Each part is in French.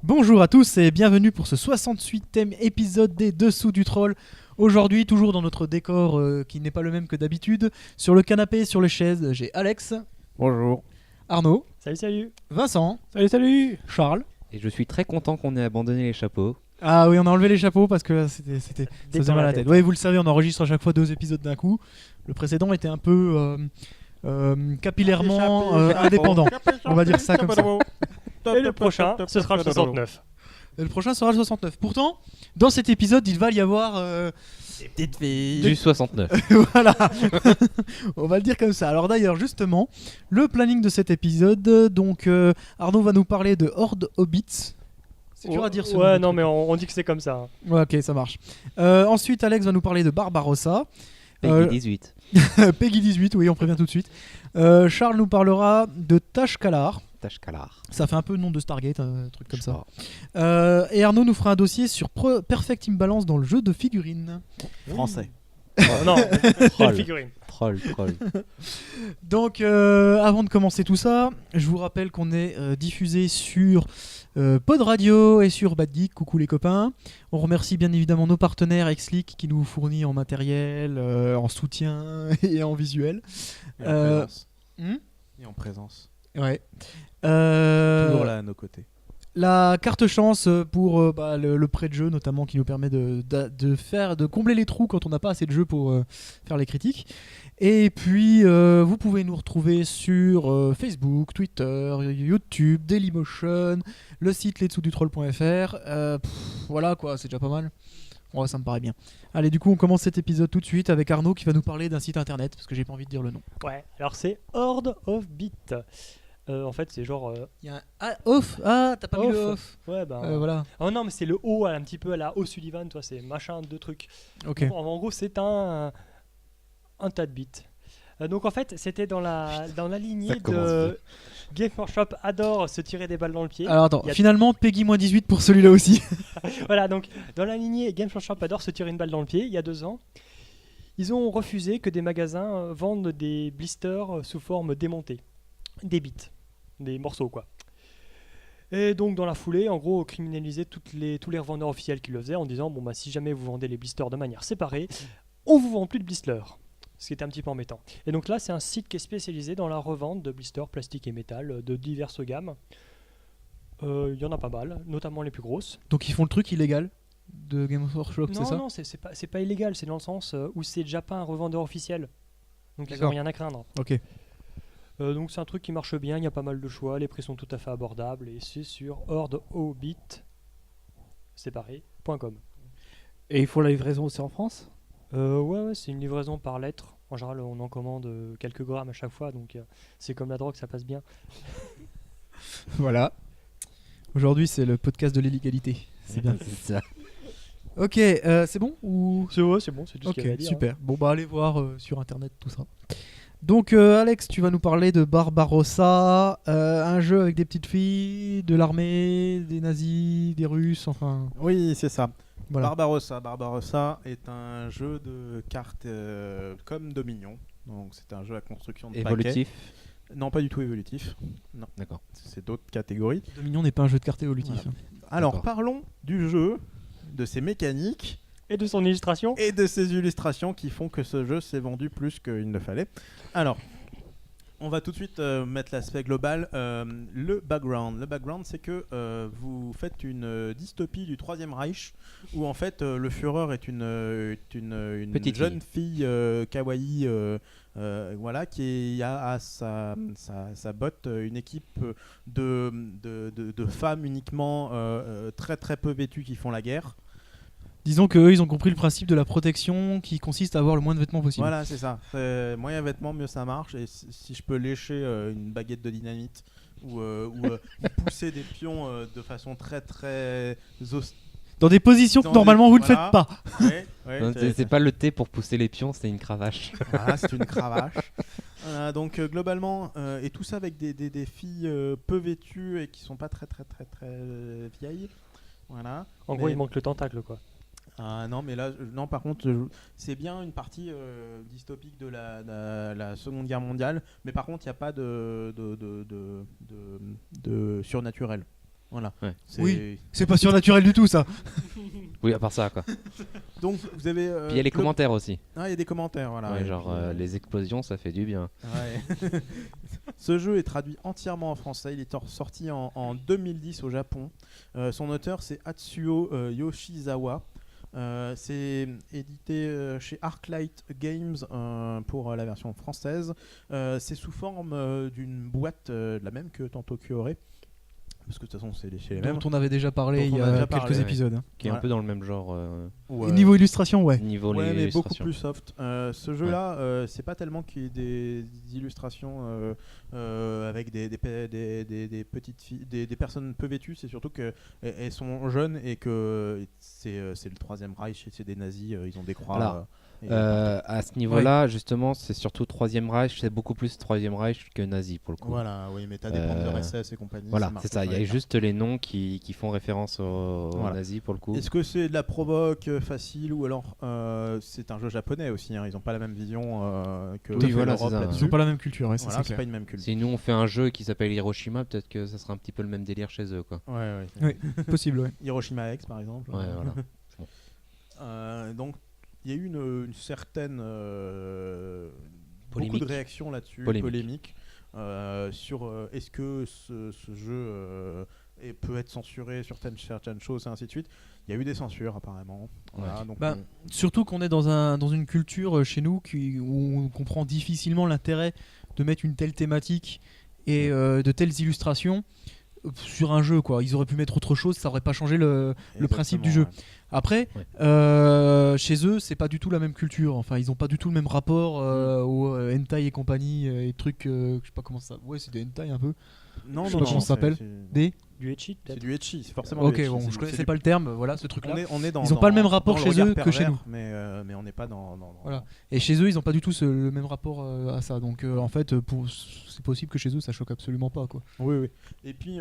Bonjour à tous et bienvenue pour ce 68e épisode des Dessous du Troll. Aujourd'hui, toujours dans notre décor qui n'est pas le même que d'habitude. Sur le canapé, sur les chaises, j'ai Alex. Bonjour. Arnaud. Salut. Vincent. Salut. Charles. Et je suis très content qu'on ait abandonné les chapeaux. Ah oui, on a enlevé les chapeaux parce que là, ça faisait mal à la tête. Oui, vous le savez, on enregistre à chaque fois 2 épisodes d'un coup. Le précédent était un peu capillairement indépendant. On va dire ça comme ça. Et le prochain, ce sera le 69. Et le prochain sera le 69. Pourtant, dans cet épisode, il va y avoir des petites filles. Du 69. Voilà. On va le dire comme ça. Alors d'ailleurs, justement, le planning de cet épisode, donc Arnaud va nous parler de Horde Hobbits. C'est dur à dire ce nom. Ouais, non, mais on dit que c'est comme ça. Hein. Ouais, ok, ça marche. Ensuite, Alex va nous parler de Barbarossa. Peggy 18. Peggy 18, oui, on prévient tout de suite. Charles nous parlera de Tashkalar. Tashkalar. Ça fait un peu nom de Stargate, un truc comme ça. Et Arnaud nous fera un dossier sur Perfect Imbalance dans le jeu de figurines. Français. Non, Troll. figurine. Troll. Donc, avant de commencer tout ça, je vous rappelle qu'on est diffusé sur Pod Radio et sur Bad Geek. Coucou les copains. On remercie bien évidemment nos partenaires Exlic qui nous fournit en matériel, en soutien et en visuel. Et en présence. Et en présence. Ouais. Toujours là à nos côtés. La carte chance pour le prêt de jeu notamment qui nous permet de combler les trous quand on n'a pas assez de jeux pour faire les critiques. Et puis vous pouvez nous retrouver sur Facebook, Twitter, YouTube, Dailymotion, le site lesdessoudutroll.fr. Voilà quoi, c'est déjà pas mal. Ouais, ça me paraît bien. Allez, du coup, on commence cet épisode tout de suite avec Arnaud qui va nous parler d'un site internet parce que j'ai pas envie de dire le nom. Ouais, alors c'est Horde of Bit. En fait, c'est genre. Il y a un off. Ah, t'as pas mis le off. Ouais, bah. Voilà. Oh non, mais c'est le O, un petit peu à la O'Sullivan, toi, c'est machin de trucs. Ok. Bon, en gros, c'est un tas de bits. Donc en fait, c'était dans la lignée de Game Workshop adore se tirer des balles dans le pied. Alors attends, finalement Peggy-18 pour celui-là aussi. Voilà, donc dans la lignée Game Workshop adore se tirer une balle dans le pied, il y a 2 ans, ils ont refusé que des magasins vendent des blisters sous forme démontée. Des bits, des morceaux quoi. Et donc dans la foulée, en gros, criminaliser tous les revendeurs officiels qui le faisaient en disant bon bah si jamais vous vendez les blisters de manière séparée, on vous vend plus de blisters. Ce qui était un petit peu embêtant. Et donc là, c'est un site qui est spécialisé dans la revente de blisters plastique et métal de diverses gammes. Il y en a pas mal, notamment les plus grosses. Donc ils font le truc illégal de Game Workshop, c'est ça? Non, c'est pas illégal, c'est dans le sens où c'est déjà pas un revendeur officiel. Donc ils n'ont rien à craindre. Ok. Donc c'est un truc qui marche bien, il y a pas mal de choix, les prix sont tout à fait abordables et c'est sur hordeobit.com. Et ils font la livraison aussi en France? Ouais, c'est une livraison par lettre. En général, on en commande quelques grammes à chaque fois, donc c'est comme la drogue, ça passe bien. Voilà. Aujourd'hui, c'est le podcast de l'illégalité. C'est bien. C'est ça. Ok, c'est bon ou... C'est bon, c'est tout ce qu'il y avait à dire. Super. Bon bah allez voir sur internet tout ça. Donc Alex, tu vas nous parler de Barbarossa, un jeu avec des petites filles, de l'armée, des nazis, des Russes, enfin... Oui, c'est ça. Voilà. Barbarossa est un jeu de cartes comme Dominion. Donc c'est un jeu à construction de Évolutif. paquets. Non, pas du tout évolutif. Non. D'accord. C'est d'autres catégories. Dominion n'est pas un jeu de cartes évolutif. Voilà. Alors D'accord. parlons du jeu, de ses mécaniques Et de son illustration. et de ses illustrations qui font que ce jeu s'est vendu plus qu'il ne fallait. Alors, on va tout de suite mettre l'aspect global. Le background. Le background, c'est que vous faites une dystopie du Troisième Reich où en fait le Führer est une Petite jeune fille kawaii voilà, qui a à sa botte une équipe de femmes uniquement très très peu vêtues qui font la guerre. Disons qu'eux, ils ont compris le principe de la protection qui consiste à avoir le moins de vêtements possible. Voilà, c'est ça. Moins il y a vêtements, mieux ça marche. Et si je peux lécher une baguette de dynamite ou pousser des pions de façon très très Dans des positions que normalement vous ne faites pas. Non, c'est pas le thé pour pousser les pions, c'est une cravache. Voilà, c'est une cravache. Donc globalement, et tout ça avec des filles peu vêtues et qui sont pas très vieilles. Voilà. En gros, il manque le tentacle, quoi. Non, mais là, non, par contre, c'est bien une partie dystopique de la Seconde Guerre mondiale, mais par contre, il n'y a pas de surnaturel. Voilà. Ouais. Oui, c'est pas surnaturel du tout, ça. Oui, à part ça, quoi. Donc, vous avez. Puis il y a les commentaires aussi. Ah, il y a des commentaires, voilà. Ouais, Et genre puis, les explosions, ça fait du bien. Ouais. Ce jeu est traduit entièrement en français. Il est sorti en 2010 au Japon. Son auteur, c'est Atsuo Yoshizawa. C'est édité chez Arclight Games pour la version française. C'est sous forme d'une boîte la même que Tanto Cuore. Parce que de toute façon, c'est chez les mêmes. Dont on avait déjà parlé Dont il y on a a déjà quelques parlé, épisodes. Hein. Qui est un peu dans le même genre. Ou, Et niveau illustration, ouais. Niveau Ouais, mais beaucoup illustration. plus soft. Ce jeu-là, c'est pas tellement qu'il y ait des illustrations avec des petites filles, des personnes peu vêtues. C'est surtout qu'elles sont jeunes et que c'est le Troisième Reich, c'est des nazis, ils ont des croix. Alors, à ce niveau-là, justement, c'est surtout Troisième Reich, c'est beaucoup plus Troisième Reich que nazi pour le coup. Voilà, oui, mais t'as des Panzer SS et compagnie. Voilà, marche c'est ça. Il y a pas. juste les noms qui font référence aux nazis pour le coup. Est-ce que c'est de la provoque facile ou alors c'est un jeu japonais aussi, hein, ils n'ont pas la même vision que Oui, voilà, l'Europe c'est ça. là-dessus. Ils ont pas la même culture, ouais, ça Voilà, c'est c'est clair. pas une même culture. Si nous on fait un jeu qui s'appelle Hiroshima, peut-être que ça sera un petit peu le même délire chez eux, quoi. Ouais. Oui, possible, ouais. Hiroshima X par exemple. Ouais, voilà. Donc il y a eu une certaine Polémique. beaucoup de réactions là-dessus, polémiques sur est-ce que ce jeu peut être censuré sur certaines choses et ainsi de suite. Il y a eu des censures apparemment. Voilà, donc Surtout qu'on est dans une culture chez nous où on comprend difficilement l'intérêt de mettre une telle thématique et de telles illustrations sur un jeu, quoi. Ils auraient pu mettre autre chose, ça aurait pas changé le principe du jeu. ouais. Après, chez eux, c'est pas du tout la même culture. Enfin, ils ont pas du tout le même rapport au hentai et compagnie et trucs. Je sais pas comment ça. Ouais, c'est des hentai un peu. Non, Je sais pas comment ça s'appelle. Des. Du ecchi, C'est peut-être. du ecchi, c'est forcément Ok, du ecchi. bon, C'est je connaissais du- pas le terme. Voilà, ce truc-là. On est dans, Ils ont pas le même rapport dans chez regard eux que chez pervers, nous. mais on n'est pas dans. Voilà. Et chez eux, ils ont pas du tout le même rapport à ça. Donc, en fait, c'est possible que chez eux, ça choque absolument pas, quoi. Oui. Et puis,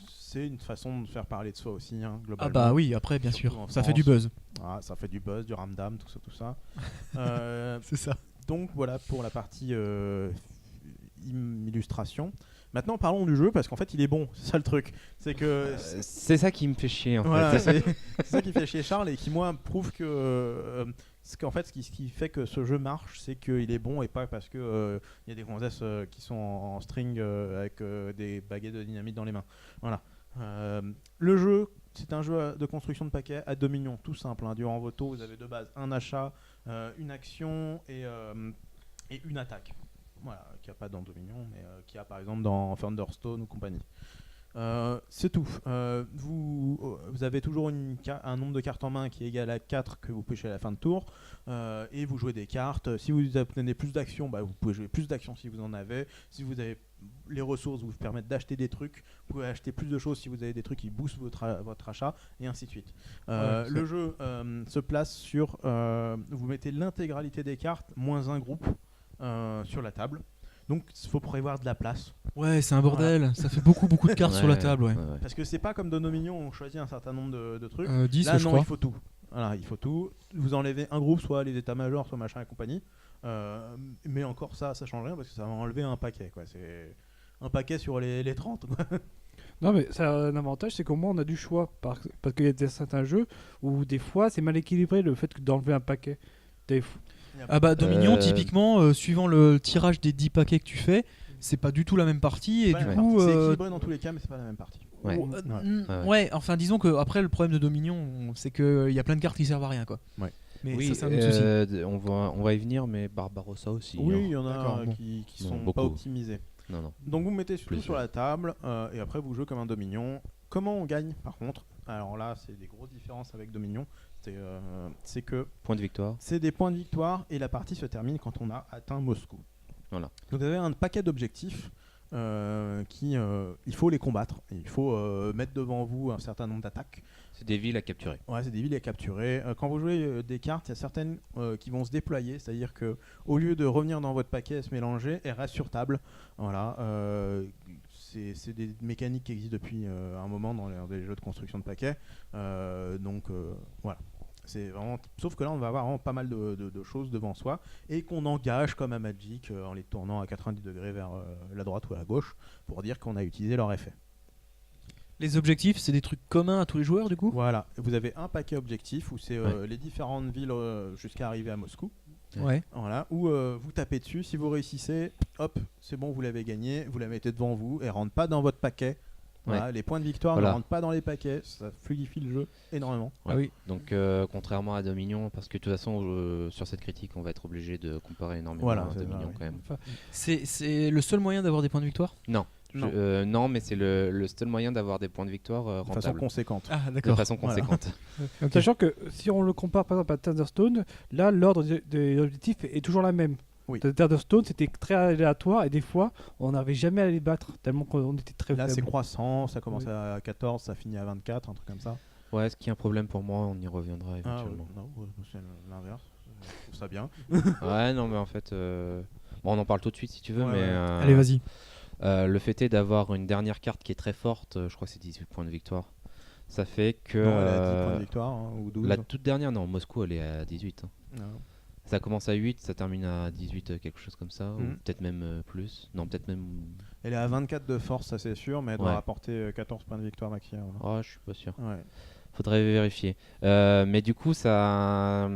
c'est une façon de faire parler de soi aussi, hein, Ah globalement. bah oui, après, bien Surtout sûr, en ça fait France. du buzz. Ah, ça fait du buzz, du ramdam, tout ça. C'est ça. Donc voilà pour la partie illustration. Maintenant parlons du jeu parce qu'en fait il est bon, c'est ça le truc. C'est que C'est ça qui me fait chier en voilà, fait. c'est ça qui fait chier Charles et qui moi prouve que ce qui fait que ce jeu marche, c'est qu'il est bon et pas parce que il y a des gonzesses qui sont en string avec des baguettes de dynamite dans les mains. Voilà. Le jeu, c'est un jeu de construction de paquets à dominion, tout simple. Hein. Durant vos tours, vous avez de base un achat, une action et une attaque. Voilà, qu'il n'y a pas dans Dominion, mais qu'il y a par exemple dans Thunderstone ou compagnie. C'est tout. Vous avez toujours un nombre de cartes en main qui est égal à 4 que vous pêchez à la fin de tour. Et vous jouez des cartes. Si vous obtenez plus d'actions, vous pouvez jouer plus d'actions si vous en avez. Si vous avez les ressources vous permettent d'acheter des trucs, vous pouvez acheter plus de choses si vous avez des trucs qui boostent votre achat, et ainsi de suite. Le jeu se place sur... vous mettez l'intégralité des cartes, moins un groupe, sur la table. Donc il faut prévoir de la place. Ouais, c'est un bordel. Ça fait beaucoup de cartes sur la table, ouais. Parce que c'est pas comme dans Dominion, on choisit un certain nombre de trucs. 10, Là, je non, crois. il faut tout. Voilà, il faut tout. Vous enlevez un groupe, soit les états-majors, soit machin et compagnie. Mais encore ça change rien parce que ça va enlever un paquet, quoi. C'est un paquet sur les 30, quoi. Non, mais ça a un avantage, c'est qu'au moins on a du choix. Parce qu'il y a certains jeux où des fois c'est mal équilibré le fait d'enlever un paquet. Ah bah Dominion, typiquement, suivant le tirage des 10 paquets que tu fais, c'est pas du tout la même partie. Et Pas du la coup, même partie. C'est équilibré dans tous les cas, mais c'est pas la même partie. Ouais. Ouais, enfin disons que après le problème de Dominion, c'est qu'il y a plein de cartes qui servent à rien, quoi. Ouais. Mais Oui, ça c'est un autre souci. on va y venir, mais Barbarossa aussi. Oui, hein. il y en a D'accord, bon. qui Non, sont beaucoup. pas optimisés. Non. Donc vous mettez tout Plusieurs. sur la table et après vous jouez comme un Dominion. Comment on gagne par contre? Alors là, c'est des grosses différences avec Dominion. C'est que Point de victoire. c'est des points de victoire et la partie se termine quand on a atteint Moscou. Voilà. Donc vous avez un paquet d'objectifs il faut les combattre. Il faut mettre devant vous un certain nombre d'attaques. C'est des villes à capturer. Ouais, c'est des villes à capturer. Quand vous jouez des cartes, il y a certaines qui vont se déployer, c'est-à-dire que au lieu de revenir dans votre paquet et se mélanger, elles restent sur table. Voilà. C'est des mécaniques qui existent depuis un moment dans les jeux de construction de paquets. Voilà. C'est vraiment... Sauf que là, on va avoir vraiment pas mal de choses devant soi et qu'on engage comme à Magic en les tournant à 90 degrés vers la droite ou à la gauche pour dire qu'on a utilisé leur effet. Les objectifs, c'est des trucs communs à tous les joueurs du coup ? Voilà, vous avez un paquet objectif où c'est les différentes villes jusqu'à arriver à Moscou. Ouais. Voilà, où vous tapez dessus, si vous réussissez, hop, c'est bon, vous l'avez gagné, vous la mettez devant vous et rentre pas dans votre paquet. Voilà, les points de victoire ne rentrent pas dans les paquets, ça fluidifie le jeu énormément. Ouais. Ah oui. Donc contrairement à Dominion, parce que de toute façon sur cette critique on va être obligé de comparer énormément à Dominion quand même. Enfin, c'est le seul moyen d'avoir des points de victoire ? Non. Non, mais c'est le seul moyen d'avoir des points de victoire rentables. De façon conséquente. Ah, d'accord. De façon conséquente. Okay. Sachant que si on le compare par exemple à Thunderstone, là l'ordre des objectifs est toujours la même. Oui. Thunderstone c'était très aléatoire et des fois on n'arrivait jamais à les battre tellement qu'on était très là faible. c'est croissant, ça commence à 14, ça finit à 24, un truc comme ça. Ouais, ce qui est un problème pour moi, on y reviendra éventuellement. Non, c'est l'inverse, je trouve ça bien. Ouais, non mais en fait, on en parle tout de suite si tu veux, mais allez vas-y. Le fait est d'avoir une dernière carte qui est très forte, je crois que c'est 18 points de victoire. Ça fait que non, elle a 10 points de victoire ou 12. La toute dernière, non, Moscou elle est à 18. Non. Ça commence à 8, ça termine à 18, quelque chose comme ça, ou peut-être même plus. Non, peut-être même. Elle est à 24 de force, ça c'est sûr, mais elle doit rapporter 14 points de victoire maximum. Oh, je suis pas sûr. Ouais. Faudrait vérifier. Mais du coup, ça,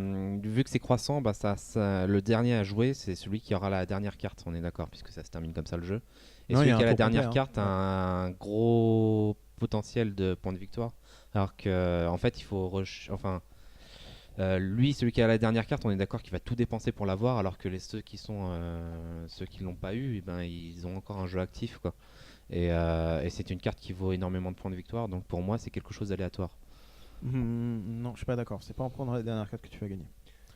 vu que c'est croissant, bah le dernier à jouer, c'est celui qui aura la dernière carte, on est d'accord, puisque ça se termine comme ça le jeu. Et celui qui a la dernière carte a un gros potentiel de points de victoire. Alors que, en fait, il faut. Lui, celui qui a la dernière carte, on est d'accord qu'il va tout dépenser pour l'avoir, alors que ceux qui l'ont pas eu, ils ont encore un jeu actif, quoi. Et c'est une carte qui vaut énormément de points de victoire, donc pour moi, c'est quelque chose d'aléatoire. Non, je suis pas d'accord. C'est pas en prenant la dernière carte que tu vas gagner.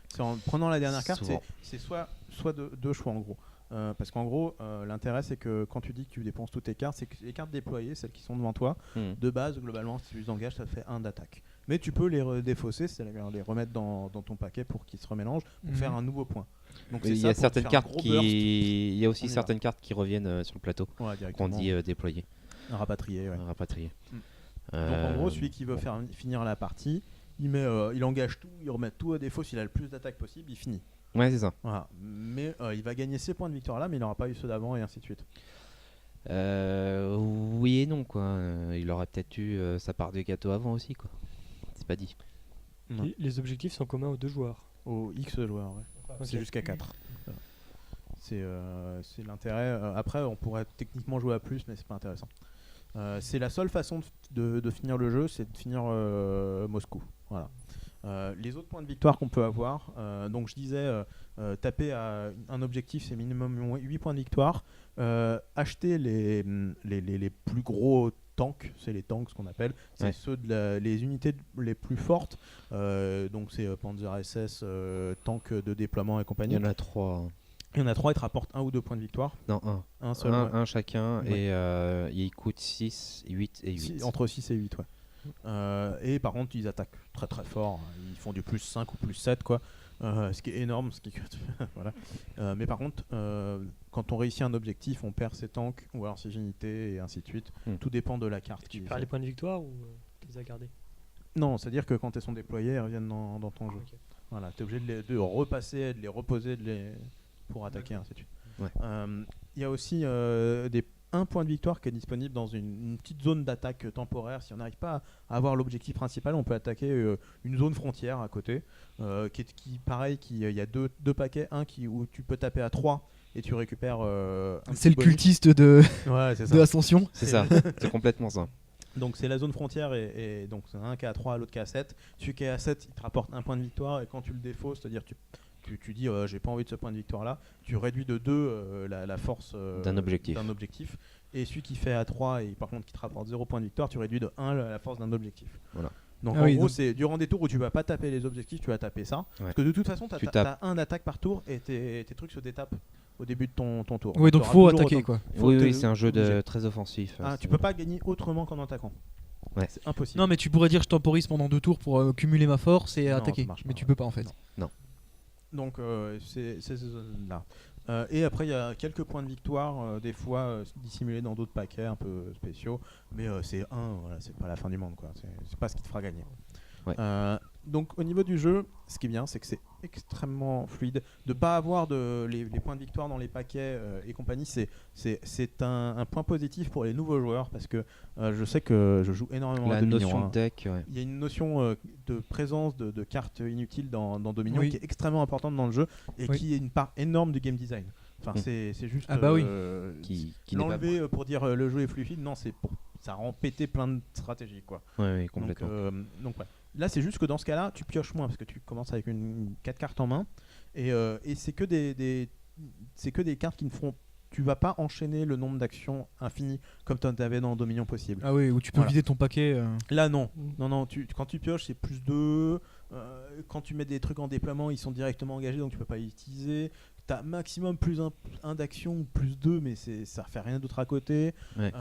C'est en prenant la dernière carte, c'est soit deux choix en gros. Parce qu'en gros, l'intérêt c'est que quand tu dis que tu dépenses toutes tes cartes, c'est que les cartes déployées, celles qui sont devant toi, de base, globalement, si tu les engages, ça te fait 1 d'attaque. Mais tu peux les défausser, c'est-à-dire les remettre dans ton paquet pour qu'ils se remélangent, pour faire un nouveau point. Donc il y a certaines cartes il y a aussi certaines cartes qui reviennent sur le plateau, qu'on dit déployer. Rapatrier, ouais. Rapatrier. Donc en gros, celui qui veut finir la partie, il engage tout, il remet tout à défaut, s'il a le plus d'attaques possible, il finit. Ouais, c'est ça. Voilà. Mais il va gagner ses points de victoire là, mais il n'aura pas eu ceux d'avant et ainsi de suite. Oui et non, quoi. Il aurait peut-être eu sa part de gâteau avant aussi, quoi. C'est pas dit. Les objectifs sont communs aux 2 joueurs. Aux X joueurs, ouais. Okay. C'est jusqu'à 4. C'est l'intérêt. Après, on pourrait techniquement jouer à plus, mais c'est pas intéressant. C'est la seule façon de finir le jeu, c'est de finir Moscou. Voilà. Les autres points de victoire qu'on peut avoir, donc je disais, taper à un objectif, c'est minimum 8 points de victoire. Acheter les plus gros tanks, c'est les tanks ce qu'on appelle, c'est ceux les unités les plus fortes. Donc c'est Panzer SS, tank de déploiement et compagnie. Il y en a 3. Il y en a 3, ils te rapportent 1 ou 2 points de victoire. Non, 1. Un seul. Un chacun, et ils coûtent 6, 8 et 8. Entre 6 et 8, ouais. Et par contre, ils attaquent très très fort. Ils font du plus 5 ou plus 7, quoi. Ce qui est énorme. Voilà. Mais par contre, quand on réussit un objectif, on perd ses tanks ou alors ses unités et ainsi de suite. Tout dépend de la carte. Tu perds les points de victoire ou tu les as gardés ? Non, c'est-à-dire que quand elles sont déployées, elles reviennent dans ton jeu. Okay. Voilà, tu es obligé de repasser, de les reposer, pour attaquer, ainsi de suite. Il y a aussi un point de victoire qui est disponible dans une petite zone d'attaque temporaire. Si on n'arrive pas à avoir l'objectif principal, on peut attaquer une zone frontière à côté, il y a deux paquets, où tu peux taper à 3 et tu récupères c'est le cultiste de Ascension. C'est ça, c'est complètement ça. Donc c'est la zone frontière et donc c'est un qui est à 3, l'autre qui est à 7. Celui qui est à 7, il te rapporte 1 point de victoire, et quand tu le défausses, c'est-à-dire tu dis j'ai pas envie de ce point de victoire là, tu réduis de 2 la force d'un objectif, et celui qui fait à 3 et par contre qui te rapporte 0 point de victoire, tu réduis de 1 la force d'un objectif. Voilà. Donc en gros, c'est durant des tours où tu vas pas taper les objectifs, tu vas taper ça. Parce que de toute façon, t'as un attaque par tour et tes trucs se détapent au début de ton tour. Oui, donc faut attaquer quoi. Oui, c'est un jeu très offensif. Tu peux pas gagner autrement qu'en attaquant. Ouais. C'est impossible. Non, mais tu pourrais dire je temporise pendant 2 tours pour cumuler ma force et attaquer. Mais tu peux pas en fait. Non. Donc c'est ces zones-là. Et après, il y a quelques points de victoire, des fois dissimulés dans d'autres paquets un peu spéciaux. Mais c'est voilà, c'est pas la fin du monde, quoi. C'est pas ce qui te fera gagner. Ouais. Donc au niveau du jeu, ce qui est bien, c'est que c'est extrêmement fluide. De pas avoir les points de victoire dans les paquets et compagnie, c'est un point positif pour les nouveaux joueurs parce que je sais que je joue énormément à Dominion. La notion de deck, ouais. Il y a une notion de présence de cartes inutiles dans Dominion qui est extrêmement importante dans le jeu et qui est une part énorme du game design. Enfin, c'est juste qui l'enlever pour dire le jeu est fluide. Non, c'est pour ça rend péter plein de stratégies, quoi. Ouais, complètement. Donc ouais. Là, c'est juste que dans ce cas-là, tu pioches moins parce que tu commences avec 4 cartes en main et c'est que des cartes qui ne feront. Tu vas pas enchaîner le nombre d'actions infinies comme tu en avais dans Dominion possible. Ah oui, où tu peux vider ton paquet. Là non. Quand tu pioches, c'est plus 2. Quand tu mets des trucs en déploiement, ils sont directement engagés, donc tu peux pas les utiliser. T'as maximum plus 1 d'action ou plus 2, mais ça fait rien d'autre à côté. Ouais.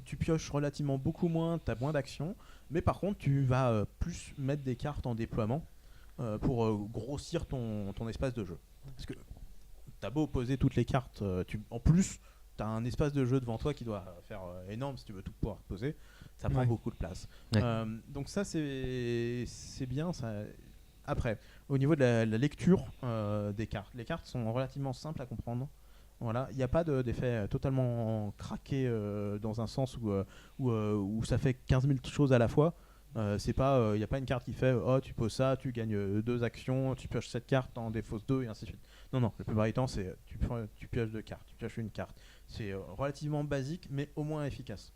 Tu pioches relativement beaucoup moins, t'as moins d'action. Mais par contre, tu vas plus mettre des cartes en déploiement pour grossir ton espace de jeu. Parce que t'as beau poser toutes les cartes, en plus, t'as un espace de jeu devant toi qui doit faire énorme si tu veux tout pouvoir poser. Ça prend beaucoup de place. Ouais. Donc ça, c'est bien. Ça. Après, au niveau de la lecture des cartes, les cartes sont relativement simples à comprendre. Voilà, il n'y a pas d'effet totalement craqué dans un sens où ça fait 15 000 choses à la fois. Il n'y a pas une carte qui fait tu poses ça, tu gagnes 2 actions, tu pioches cette carte, t'en défausses 2 et ainsi de suite. Non, la plupart du temps, c'est tu pioches 2 cartes, tu pioches une carte. C'est relativement basique, mais au moins efficace.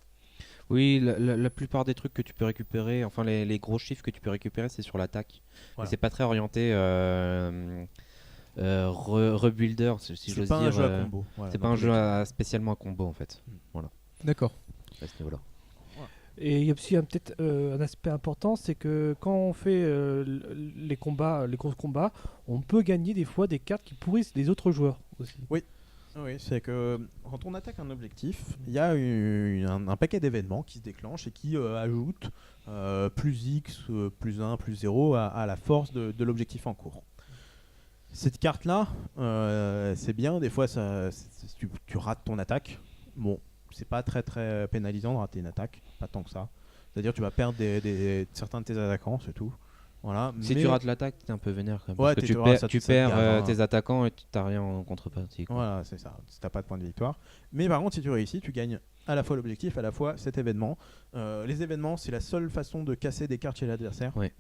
Oui, la plupart des trucs que tu peux récupérer, enfin les gros chiffres que tu peux récupérer, c'est sur l'attaque. Voilà. Et c'est pas très orienté rebuilder, si j'ose dire. C'est pas un jeu à combo. Voilà, c'est pas un jeu spécialement à combo en fait. Voilà. D'accord. À ce niveau-là. Et il y a aussi peut-être un aspect important, c'est que quand on fait les gros combats, on peut gagner des fois des cartes qui pourrissent les autres joueurs aussi. Oui, c'est que quand on attaque un objectif, il y a un paquet d'événements qui se déclenchent et qui ajoutent plus X, plus 1, plus 0 à la force de l'objectif en cours. Cette carte-là, c'est bien, des fois tu rates ton attaque. Bon. C'est pas très très pénalisant de rater une attaque, pas tant que ça. C'est-à-dire tu vas perdre certains de tes attaquants, c'est tout. Voilà. Si tu rates l'attaque, t'es un peu vénère quand même. Parce que tu perds tes attaquants et tu n'as rien en contrepartie. Voilà, c'est ça. T'as pas de point de victoire. Mais par contre, si tu réussis, tu gagnes à la fois l'objectif, à la fois cet événement. Les événements, c'est la seule façon de casser des cartes chez l'adversaire. Ouais.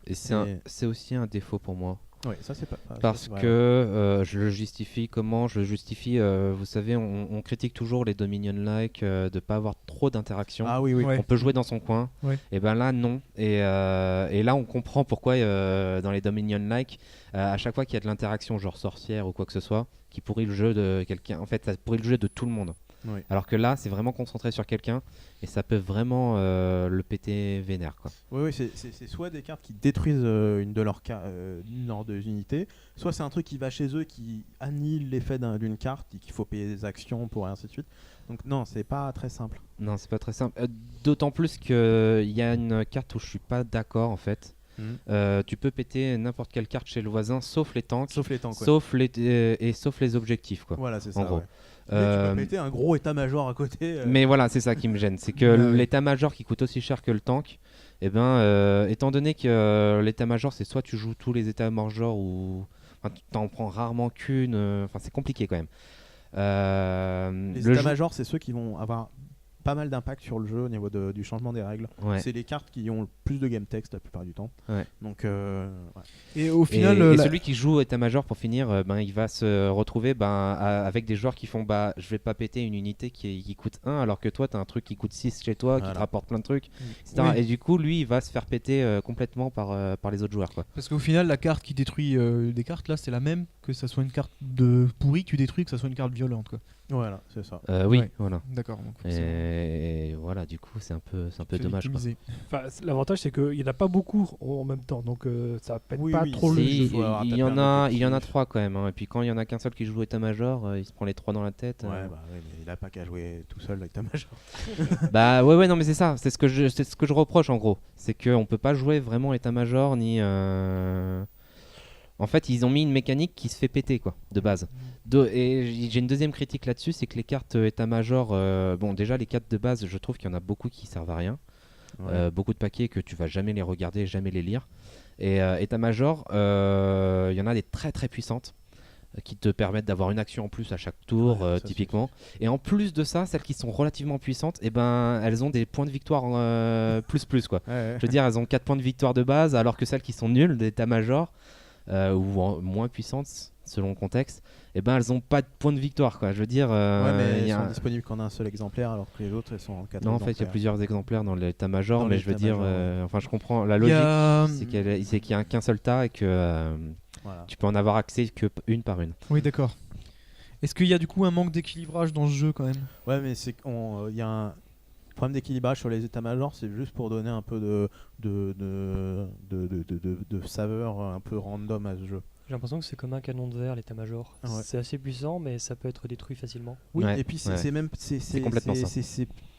Et c'est aussi un défaut pour moi. Oui, ça c'est pas. Parce que je le justifie comment ? Je le justifie, vous savez, on critique toujours les Dominion-like de pas avoir trop d'interaction. Ah oui. On peut jouer dans son coin. Ouais. Et ben là, non. Et là, on comprend pourquoi dans les Dominion-like, à chaque fois qu'il y a de l'interaction, genre sorcière ou quoi que ce soit, qui pourrit le jeu de quelqu'un. En fait, ça pourrit le jeu de tout le monde. Oui. Alors que là, c'est vraiment concentré sur quelqu'un et ça peut vraiment le péter vénère, quoi. Oui, c'est soit des cartes qui détruisent une de leurs unités, soit c'est un truc qui va chez eux qui annule l'effet d'une carte et qu'il faut payer des actions pour et ainsi de suite. Donc non, c'est pas très simple. Non, c'est pas très simple. D'autant plus qu'il y a une carte où je suis pas d'accord en fait. Tu peux péter n'importe quelle carte chez le voisin sauf les tanks, sauf les objectifs, quoi. Voilà, c'est ça. En gros. Ouais. Mais tu peux péter un gros état-major à côté. Mais voilà, c'est ça qui me gêne, c'est que l'état-major qui coûte aussi cher que le tank, étant donné que l'état-major, c'est soit tu joues tous les états-majors ou t'en prends rarement qu'une, c'est compliqué quand même. Les états-majors, c'est ceux qui vont avoir pas mal d'impact sur le jeu au niveau du changement des règles. Ouais. C'est les cartes qui ont le plus de game text la plupart du temps. Ouais. Donc, ouais. Et au final, celui qui joue état-major pour finir, il va se retrouver avec des joueurs qui font je vais pas péter une unité qui coûte 1 alors que toi t'as un truc qui coûte 6 chez toi, qui te rapporte plein de trucs, etc. Oui. Et du coup lui il va se faire péter complètement par les autres joueurs, quoi. Parce qu'au final la carte qui détruit des cartes là c'est la même, que ça soit une carte pourrie que tu détruis, que ça soit une carte violente, quoi. Voilà, c'est ça. Oui, Ouais. voilà. D'accord. Donc, Et voilà, du coup, c'est un peu dommage. Quoi. Enfin, l'avantage, c'est qu'il n'y en a pas beaucoup en même temps, donc ça pète Oui, pas oui, trop si. le Si, jeu. il y en a 3 quand même. Hein. Et puis quand il y en a qu'un seul qui joue état-major, il se prend les 3 dans la tête. Ouais, mais il a pas qu'à jouer tout seul avec ta major. Bah ouais, non, mais c'est ça. C'est ce que je reproche en gros. C'est qu'on peut pas jouer vraiment état-major ni. En fait, ils ont mis une mécanique qui se fait péter, quoi, de base. Et j'ai une deuxième critique là-dessus, c'est que les cartes état-major, bon, déjà, les cartes de base, je trouve qu'il y en a beaucoup qui servent à rien. Ouais. Beaucoup de paquets que tu vas jamais les regarder, jamais les lire. Et état-major, il y en a des très très puissantes qui te permettent d'avoir une action en plus à chaque tour, Ouais, ça, typiquement. Et en plus de ça, celles qui sont relativement puissantes, eh ben, elles ont des points de victoire plus, quoi. Ouais. Je veux dire, elles ont 4 points de victoire de base, alors que celles qui sont nulles d'état-major, ou moins puissantes selon le contexte, eh ben elles ont pas de points de victoire, quoi. Je veux dire, Ouais, mais il y elles a sont disponibles qu'en un seul exemplaire, alors que les autres elles sont en 4 non, en fait, il y a exemplaires. plusieurs exemplaires dans l'état-major, Dans mais je veux dire, l'état-major, enfin, je comprends la Il y logique, a- c'est qu'il y a qu'un seul tas et que Voilà. tu peux en avoir accès que une par une. Oui, d'accord. Est-ce qu'il y a du coup un manque d'équilibrage dans ce jeu quand même? Ouais, mais c'est il y a un problème d'équilibrage sur les états-majors, c'est juste pour donner un peu de saveur un peu random à ce jeu. J'ai l'impression que c'est comme un canon de verre, l'état-major. Ouais. C'est assez puissant, mais ça peut être détruit facilement. Oui, Ouais, et puis ouais. c'est même complètement ça.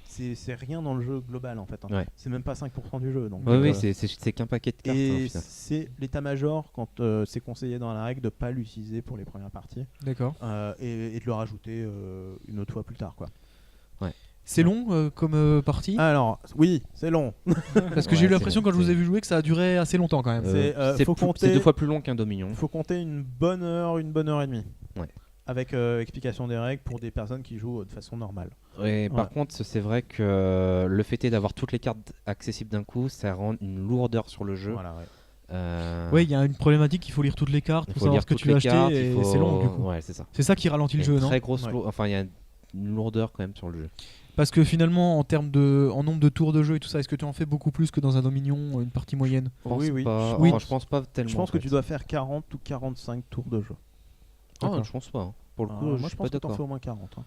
c'est rien dans le jeu global en fait. Hein. Ouais. C'est même pas 5% du jeu. Donc, Oui, c'est qu'un paquet de cartes. hein, au et final. c'est l'état-major quand c'est conseillé dans la règle de pas l'utiliser pour les premières parties D'accord. et de le rajouter une autre fois plus tard quoi. C'est long comme partie? Alors oui, c'est long. Parce que Ouais, j'ai eu c'est l'impression long, quand je vous c'est- ai vu jouer que ça a duré assez longtemps quand même. Faut compter- C'est 2 fois plus long qu'un Dominion. Il faut compter une bonne heure et demie. Ouais. Avec explication des règles pour des personnes qui jouent de façon normale. Et par Ouais. contre, c'est vrai que le fait est d'avoir toutes les cartes accessibles d'un coup, ça rend une lourdeur sur le jeu. Voilà, ouais. Ouais, il y a une problématique, il faut lire toutes les cartes Il pour faut savoir lire ce que toutes tu vas les acheter cartes, et c'est long du coup. Ouais, c'est ça. C'est ça qui ralentit le Il y a jeu, une non? très grosse Ouais. enfin, il y a une lourdeur quand même sur le jeu. Parce que finalement, en nombre de tours de jeu et tout ça, est-ce que tu en fais beaucoup plus que dans un Dominion, une partie moyenne? Je pense Oui, oui. pas- Oui. enfin, je pense pas tellement. Je pense en que fait. tu dois faire 40 ou 45 tours de jeu. Ah, D'accord. je pense pas. hein. Pour le coup, Moi je je suis pense pas que t'en fais d'accord. au moins 40. Hein.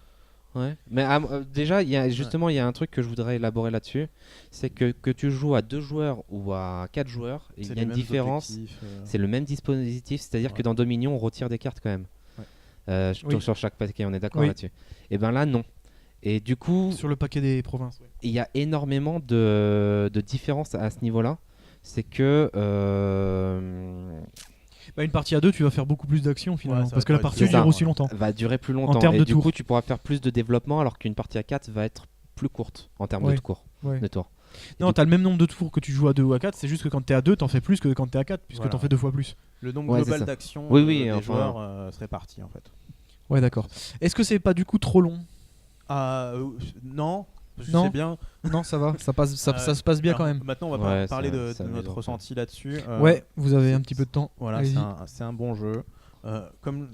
Ouais. Mais déjà, il y a un truc que je voudrais élaborer là-dessus, c'est que tu joues à 2 joueurs ou à 4 joueurs, et il C'est y les a une mêmes différence. objectifs, C'est le même dispositif, c'est-à-dire Ouais. que dans Dominion, on retire des cartes quand même. Ouais. Oui. Sur chaque paquet, on est d'accord Oui. là-dessus. Et ben là, non. Et du coup, Sur le paquet des provinces. Ouais. il y a énormément de différences à ce niveau-là. C'est que Bah, une partie à deux, tu vas faire beaucoup plus d'actions finalement. Ouais, ça parce va que la pas partie être dure ça. aussi longtemps. va durer plus longtemps. termes et de du tours. coup, tu pourras faire plus de développement, alors qu'une partie à 4 va être plus courte en termes Ouais. de tours. Ouais. De tours. Non, t'as le même nombre de tours que tu joues à 2 ou à 4, c'est juste que quand t'es à 2, t'en fais plus que quand t'es à 4, puisque Voilà. t'en fais 2 fois plus. Le nombre Ouais, c'est global ça. d'actions Oui, des enfin. joueurs se répartit en fait. Ouais, d'accord. Est-ce que c'est pas du coup trop long? Non, je Non. sais bien. Non, ça va, ça se passe bien Alors, quand même. Maintenant, on va Ouais, parler c'est- de c'est notre amusant, ressenti là-dessus. Ouais, vous avez c'est- un petit peu de temps. Voilà, Allez-y. c'est un bon jeu. Comme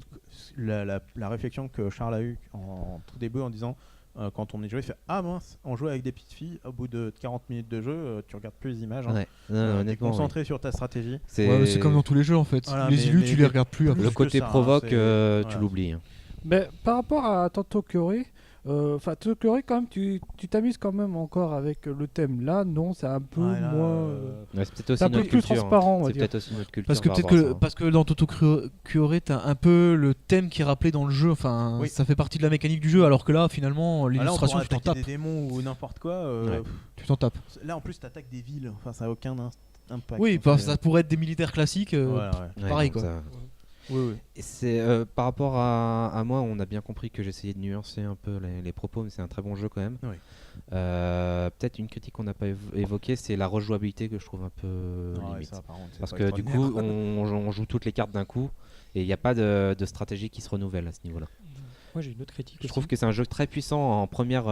la réflexion que Charles a eue en tout début en disant quand on y jouait, il fait ah mince, on joue avec des petites filles. Au bout de 40 minutes de jeu, tu regardes plus les images. Hein. Ouais. Non, T'es honnêtement, oui. concentré sur ta stratégie. C'est Ouais, mais c'est comme dans tous les jeux en fait. Voilà, les mais- illus, mais- tu les regardes plus. après. le que côté ça, hein, provoque, c'est- tu voilà. l'oublies. hein. Mais par rapport à Tanto Kyore, Kyore, quand même, tu t'amuses quand même encore avec le thème. Là, non, c'est un peu Ouais, là, moins. Ouais, c'est peut-être aussi C'est un peu notre plus culture. transparent, on va C'est dire. peut-être aussi notre culture. Parce que par peut-être rapport à que ça. parce que dans Toto Kyore, t'as un peu le thème qui est rappelé dans le jeu. Enfin, Oui. ça fait partie de la mécanique du jeu, alors que là, finalement, Ah, là, on l'illustration, pourra tu t'en attaquer tapes. des démons ou n'importe quoi. Ouais. Tu t'en tapes. Là, en plus, t'attaques des villes. Enfin, ça a aucun impact. Oui, Donc, bah, c'est- ça pourrait être des militaires classiques. Voilà, ouais. Ouais, pareil, donc quoi. ça- Oui, oui. Et c'est par rapport à moi, on a bien compris que j'essayais de nuancer un peu les propos, mais c'est un très bon jeu quand même. Oui. Peut-être une critique qu'on n'a pas évoquée, c'est la rejouabilité que je trouve un peu Ah ouais, limite. ça, par contre, c'est Parce pas que du coup, extraordinaire. on joue toutes les cartes d'un coup et il n'y a pas de stratégie qui se renouvelle à ce niveau-là. Moi j'ai une autre critique. Je aussi. trouve que c'est un jeu très puissant en première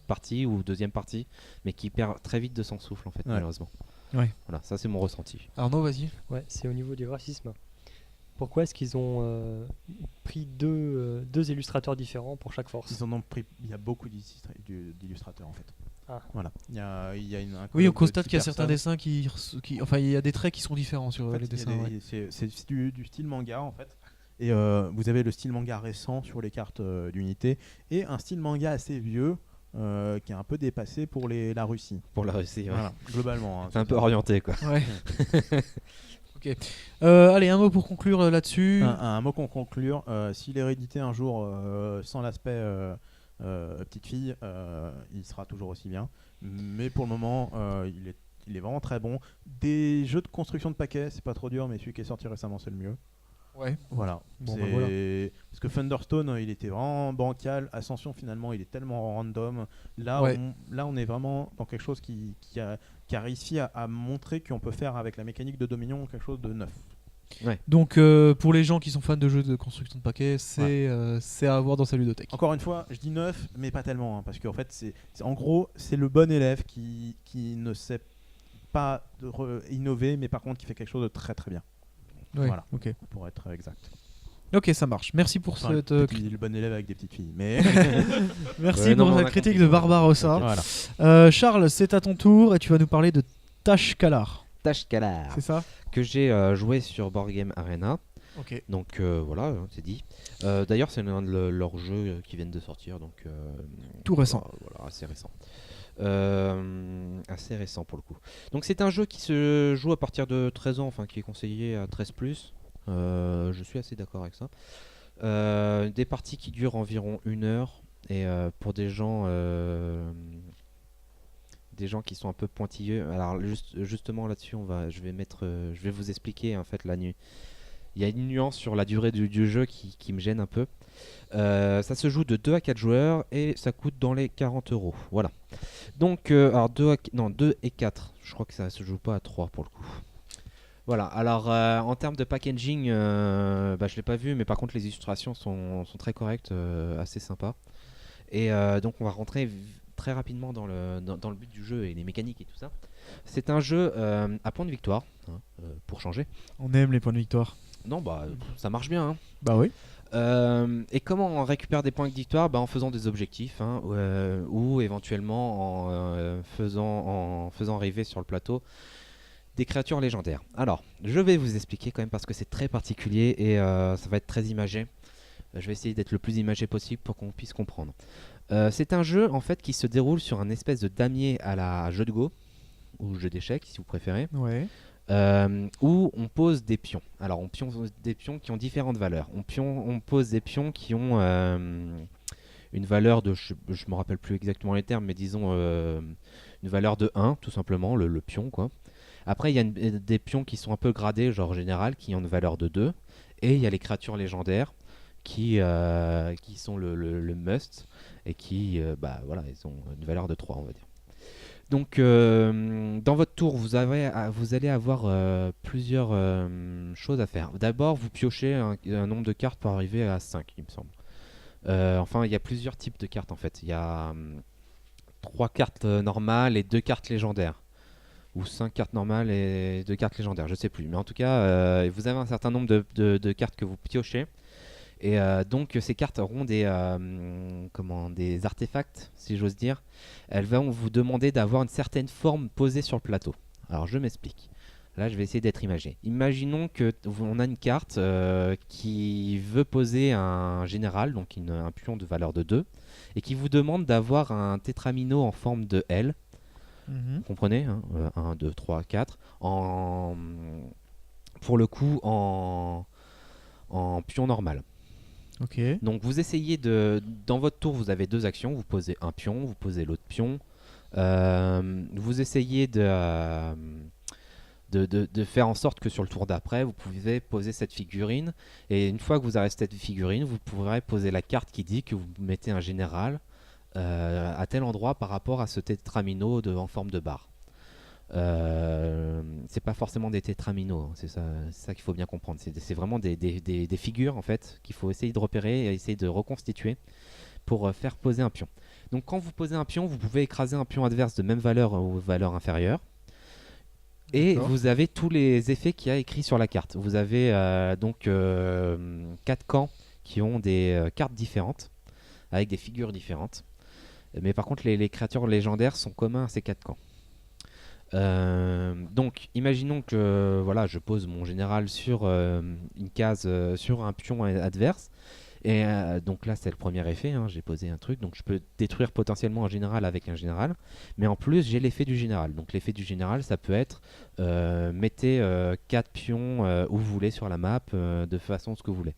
partie ou deuxième partie, mais qui perd très vite de son souffle en fait, Ouais. malheureusement. Ouais. Voilà, ça c'est mon ressenti. Arnaud, vas-y. Ouais, c'est au niveau du graphisme. Pourquoi est-ce qu'ils ont pris deux illustrateurs différents pour chaque force? Ils en ont pris. Il y a beaucoup d'illustrateurs en fait. Ah. Voilà. Il y a un Oui, on colloque de constate 10 qu'il y a certains personnes. dessins enfin, il y a des traits qui sont différents sur En fait, les il y a dessins. des- ouais. c'est du style manga en fait. Et vous avez le style manga récent sur les cartes d'unité et un style manga assez vieux qui est un peu dépassé pour la Russie. Pour la Russie, ouais. Voilà, globalement. C'est un peu orienté, quoi. Ouais. Ok. Allez, un mot pour conclure là-dessus. Un mot qu'on conclure. S'il est réédité un jour sans l'aspect petite fille, il sera toujours aussi bien. Mais pour le moment, il est vraiment très bon. Des jeux de construction de paquets, c'est pas trop dur, mais celui qui est sorti récemment, c'est le mieux. Ouais. Voilà. Bon, bah voilà. Parce que Thunderstone, il était vraiment bancal. Ascension, finalement, il est tellement random. Là, Ouais. on est vraiment dans quelque chose qui a réussi à montrer qu'on peut faire avec la mécanique de Dominion quelque chose de neuf. Donc pour les gens qui sont fans de jeux de construction de paquets, c'est à avoir dans sa ludothèque. Encore une fois, je dis neuf, mais pas tellement, hein, parce qu'en fait, en gros, c'est le bon élève qui ne sait pas innover, mais par contre qui fait quelque chose de très très bien. Ouais, Voilà, ok. pour être exact. Ok, ça marche. Merci pour Enfin, cette le bon élève avec des petites filles, mais merci Ouais, non, pour mais on cette a critique compris. de Barbarossa. voilà. Charles, c'est à ton tour et tu vas nous parler de Tashkalar. Tashkalar, C'est ça? que j'ai joué sur Board Game Arena. Ok. Donc voilà, c'est dit. D'ailleurs, c'est l'un de leurs jeux qui viennent de sortir, donc Tout récent. Voilà, assez récent. Assez récent pour le coup. Donc c'est un jeu qui se joue à partir de 13 ans, enfin qui est conseillé à 13+. Je suis assez d'accord avec ça. Des parties qui durent environ 1 heure et pour des gens qui sont un peu pointilleux. Alors justement là-dessus, je vais vous expliquer en fait la nuit. Il y a une nuance sur la durée du jeu qui me gêne un peu. Ça se joue de 2 à 4 joueurs et ça coûte dans les 40 €. Voilà. Donc, alors 2 et 4. Je crois que ça se joue pas à 3 pour le coup. Voilà. Alors, en termes de packaging, je l'ai pas vu, mais par contre, les illustrations sont très correctes, assez sympas. Et donc, on va rentrer très rapidement dans le but du jeu et les mécaniques et tout ça. C'est un jeu à points de victoire, hein, pour changer. On aime les points de victoire. Non, ça marche bien, hein. Bah oui. Et comment on récupère des points de victoire? En faisant des objectifs, hein, ou éventuellement en faisant arriver sur le plateau des créatures légendaires. Alors, je vais vous expliquer quand même parce que c'est très particulier et ça va être très imagé. Je vais essayer d'être le plus imagé possible pour qu'on puisse comprendre. C'est un jeu en fait qui se déroule sur un espèce de damier à la jeu de Go ou jeu d'échecs si vous préférez. Ouais. Où on pose des pions. Alors on pose des pions qui ont différentes valeurs. On pose des pions qui ont une valeur de, je me rappelle plus exactement les termes, mais disons une valeur de 1 tout simplement, le pion quoi. Après il y a des pions qui sont un peu gradés, genre général, qui ont une valeur de 2. Et il y a les créatures légendaires qui sont le must et qui voilà, ils ont une valeur de 3 on va dire. Donc, dans votre tour, vous allez avoir plusieurs choses à faire. D'abord, vous piochez un nombre de cartes pour arriver à 5, il me semble. Enfin, il y a plusieurs types de cartes en fait. Il y a 3 cartes normales et 2 cartes légendaires. Ou 5 cartes normales et 2 cartes légendaires, je sais plus. Mais en tout cas, vous avez un certain nombre de cartes que vous piochez. Et donc ces cartes auront des artefacts, si j'ose dire. Elles vont vous demander d'avoir une certaine forme posée sur le plateau. Alors je m'explique. Là je vais essayer d'être imagé. Imaginons qu'on a une carte qui veut poser un général, donc un pion de valeur de 2, et qui vous demande d'avoir un tétramino en forme de L. Vous comprenez, hein, 1, 2, 3, 4. Pour le coup en pion normal. Ok. Donc vous essayez dans votre tour, vous avez 2 actions, vous posez un pion, vous posez l'autre pion. Vous essayez de faire en sorte que sur le tour d'après, vous pouvez poser cette figurine. Et une fois que vous avez cette figurine, vous pourrez poser la carte qui dit que vous mettez un général à tel endroit par rapport à ce tétramino en forme de barre. C'est pas forcément des tétraminos, hein, c'est ça qu'il faut bien comprendre. C'est vraiment des figures en fait qu'il faut essayer de repérer et essayer de reconstituer pour faire poser un pion. Donc quand vous posez un pion, vous pouvez écraser un pion adverse de même valeur ou valeur inférieure. Et vous avez tous les effets qu'il y a écrits sur la carte. Vous avez donc 4 camps qui ont des cartes différentes avec des figures différentes. Mais par contre les créatures légendaires sont communs à ces 4 camps. Donc, imaginons que voilà, je pose mon général sur une case, sur un pion adverse. Et donc là, c'est le premier effet. Hein, j'ai posé un truc, donc je peux détruire potentiellement un général avec un général. Mais en plus, j'ai l'effet du général. Donc l'effet du général, ça peut être mettez 4 pions où vous voulez sur la map, de façon ce que vous voulez.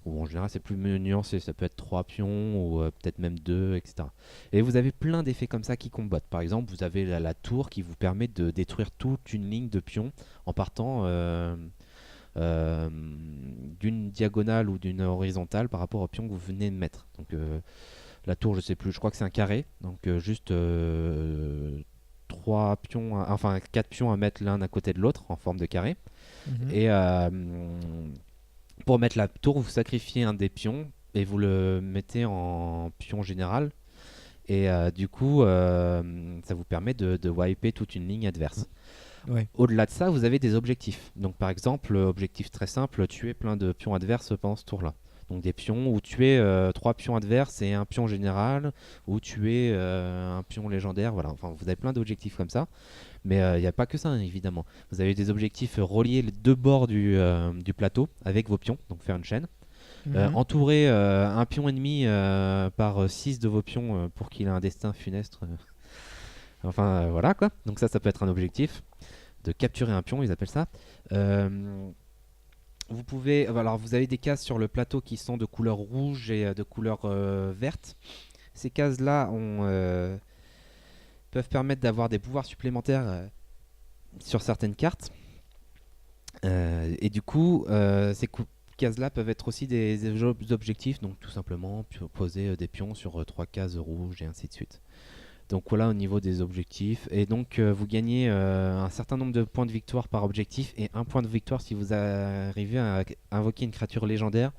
Ou en général, c'est plus nuancé. Ça peut être 3 pions ou peut-être même 2, etc. Et vous avez plein d'effets comme ça qui combattent. Par exemple, vous avez la tour qui vous permet de détruire toute une ligne de pions en partant d'une diagonale ou d'une horizontale par rapport au pion que vous venez de mettre. Donc la tour, je sais plus, je crois que c'est un carré. Donc juste 3 pions, enfin 4 pions à mettre l'un à côté de l'autre en forme de carré. Et pour mettre la tour, vous sacrifiez un des pions et vous le mettez en pion général. Et du coup, ça vous permet de wiper toute une ligne adverse. Ouais. Au-delà de ça, vous avez des objectifs. Donc par exemple, objectif très simple, tuer plein de pions adverses pendant ce tour-là. Donc des pions, ou tuer 3 pions adverses et un pion général, ou tuer un pion légendaire. Voilà. Enfin, vous avez plein d'objectifs comme ça. Mais il n'y a pas que ça, hein, évidemment. Vous avez des objectifs relier les deux bords du plateau avec vos pions, donc faire une chaîne. Entourer un pion ennemi par 6 de vos pions pour qu'il ait un destin funeste. Enfin, voilà quoi. Donc ça peut être un objectif. De capturer un pion, ils appellent ça. Vous pouvez, alors vous avez des cases sur le plateau qui sont de couleur rouge et de couleur verte. Ces cases-là peuvent permettre d'avoir des pouvoirs supplémentaires sur certaines cartes. Et du coup, ces cases-là peuvent être aussi des objectifs, donc tout simplement poser des pions sur 3 cases rouges et ainsi de suite. Donc voilà au niveau des objectifs. Et donc vous gagnez un certain nombre de points de victoire par objectif et un point de victoire si vous arrivez à invoquer une créature légendaire.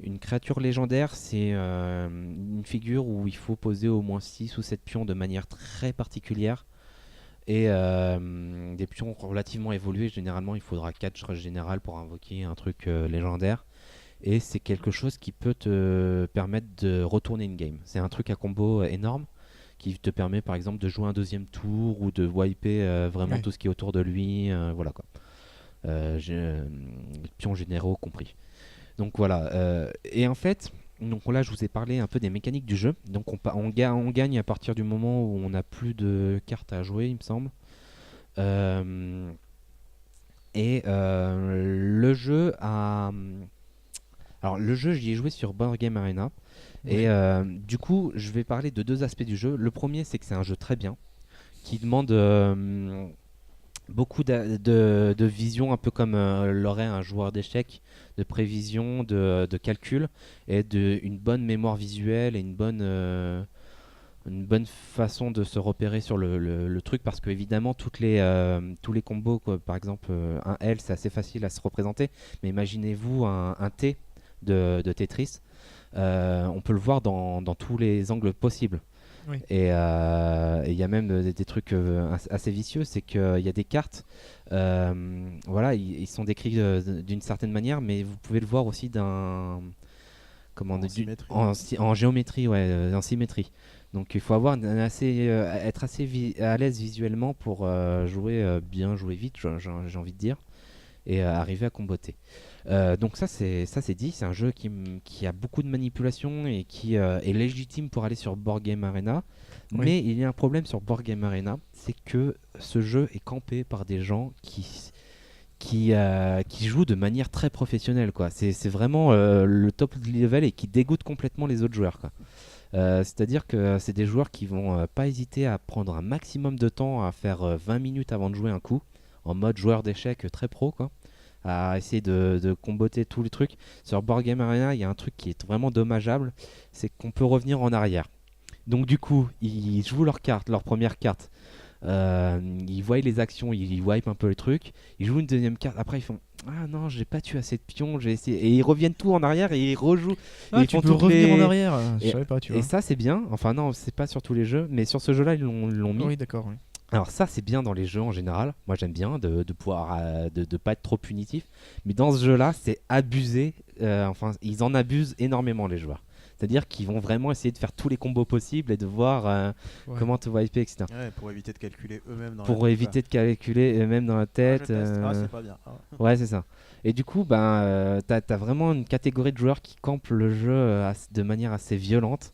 Une créature légendaire, c'est une figure où il faut poser au moins 6 ou 7 pions de manière très particulière. Et des pions relativement évolués. Généralement, il faudra 4 générales pour invoquer un truc légendaire. Et c'est quelque chose qui peut te permettre de retourner une game. C'est un truc à combo énorme qui te permet par exemple de jouer un deuxième tour ou de wiper vraiment tout ce qui est autour de lui, voilà quoi. Pions généraux compris. Donc voilà. Et en fait, donc là je vous ai parlé un peu des mécaniques du jeu. Donc on gagne à partir du moment où on n'a plus de cartes à jouer, il me semble. Le jeu a... Alors le jeu, j'y ai joué sur Board Game Arena. Et du coup, je vais parler de 2 aspects du jeu. Le premier, c'est que c'est un jeu très bien, qui demande beaucoup de vision, un peu comme l'aurait un joueur d'échecs, de prévision, de calcul, et une bonne mémoire visuelle et une bonne façon de se repérer sur le truc, parce que évidemment tous les combos, quoi, par exemple un L, c'est assez facile à se représenter, mais imaginez-vous un T de Tetris. On peut le voir dans tous les angles possibles. Oui. Et il y a même des trucs assez vicieux, c'est qu'il y a des cartes, voilà, ils sont décrits d'une certaine manière, mais vous pouvez le voir aussi en géométrie, en symétrie. Donc il faut avoir être assez à l'aise visuellement pour jouer vite, j'ai envie de dire, et arriver à comboter. Donc ça c'est dit, c'est un jeu qui a beaucoup de manipulation et qui est légitime pour aller sur Board Game Arena. Oui. Mais il y a un problème sur Board Game Arena, c'est que ce jeu est campé par des gens qui jouent de manière très professionnelle, quoi. C'est vraiment le top level et qui dégoûte complètement les autres joueurs, quoi. C'est-à-dire que c'est des joueurs qui vont pas hésiter à prendre un maximum de temps à faire 20 minutes avant de jouer un coup, en mode joueur d'échecs très pro, quoi, à essayer de comboter tous les trucs. Sur Board Game Arena, il y a un truc qui est vraiment dommageable, c'est qu'on peut revenir en arrière. Donc du coup, ils jouent leur première carte, ils voient les actions, ils wipent un peu le truc, ils jouent une deuxième carte, après ils font ah non, j'ai pas tué assez de pions, j'ai essayé, et ils reviennent tout en arrière et ils rejouent. Ah, et tu peux revenir en arrière, je savais pas, tu vois. Et ça c'est bien, enfin non, c'est pas sur tous les jeux, mais sur ce jeu-là ils l'ont mis. Oui, d'accord. Oui. Alors ça c'est bien dans les jeux en général, moi j'aime bien de pouvoir de pas être trop punitif, mais dans ce jeu-là c'est abusé, enfin ils en abusent énormément les joueurs. C'est-à-dire qu'ils vont vraiment essayer de faire tous les combos possibles et de voir comment te wiper, etc. Ouais, pour éviter de calculer eux-mêmes dans la tête. Pour éviter de calculer eux-mêmes dans la tête. C'est pas bien. Ouais, c'est ça. Et du coup, t'as vraiment une catégorie de joueurs qui campent le jeu de manière assez violente.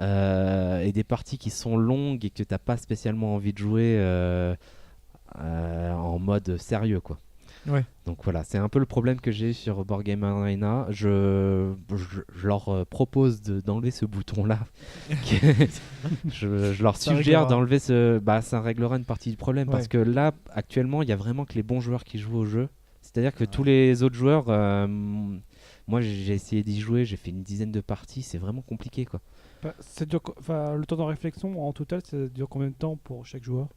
Et des parties qui sont longues et que t'as pas spécialement envie de jouer en mode sérieux, quoi. Ouais. Donc voilà, c'est un peu le problème que j'ai sur Board Game Arena. Je leur propose d'enlever ce bouton-là. je leur suggère d'enlever ça réglera une partie du problème, parce que là, actuellement, il y a vraiment que les bons joueurs qui jouent au jeu. C'est-à-dire que tous les autres joueurs, moi j'ai essayé d'y jouer, j'ai fait une dizaine de parties, c'est vraiment compliqué, quoi. Le temps de réflexion en total, ça dure combien de temps pour chaque joueur?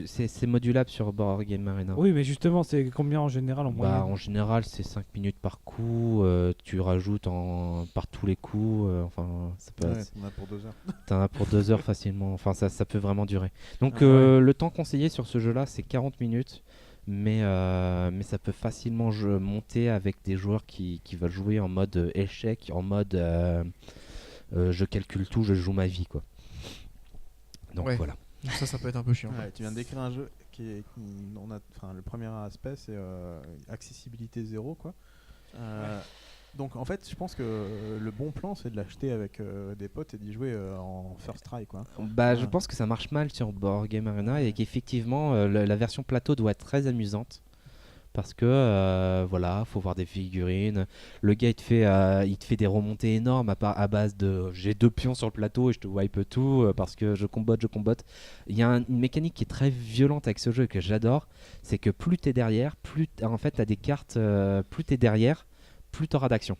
C'est modulable sur Board Game Arena. Oui, mais justement, c'est combien en général en moyenne? En général, c'est 5 minutes par coup. Tu rajoutes par tous les coups. T'en as pour 2 heures. T'en as pour 2 heures facilement. Enfin, ça peut vraiment durer. Donc, le temps conseillé sur ce jeu-là, c'est 40 minutes. Mais ça peut facilement monter avec des joueurs qui veulent jouer en mode échec, en mode je calcule tout, je joue ma vie, quoi. Donc voilà. Donc ça peut être un peu chiant. Tu viens de décrire un jeu le premier aspect, c'est accessibilité 0, quoi. Donc en fait, je pense que le bon plan, c'est de l'acheter avec des potes et d'y jouer en first try, quoi. Je pense que ça marche mal sur Board Game Arena et qu'effectivement la version plateau doit être très amusante. Parce que faut voir des figurines. Le gars il te fait des remontées énormes à base de j'ai 2 pions sur le plateau et je te wipe tout parce que je combote. Il y a une mécanique qui est très violente avec ce jeu et que j'adore, c'est que plus t'es derrière, plus en fait t'as des cartes, plus t'es derrière, plus t'auras d'action.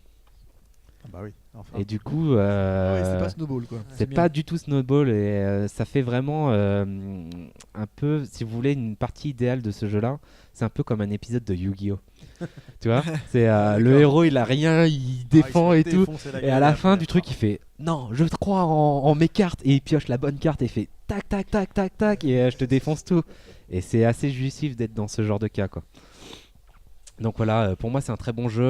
Bah oui. Enfin. Et du coup, c'est pas Snowball, quoi. C'est pas du tout Snowball et ça fait vraiment un peu, si vous voulez, une partie idéale de ce jeu-là. C'est un peu comme un épisode de Yu-Gi-Oh! Tu vois, c'est le héros, il a rien, il défend et tout. Et à la fin du truc, il fait non, je crois en mes cartes et il pioche la bonne carte et il fait tac tac tac tac tac et je te défonce tout. Et c'est assez jouissif d'être dans ce genre de cas, quoi. Donc voilà, pour moi c'est un très bon jeu.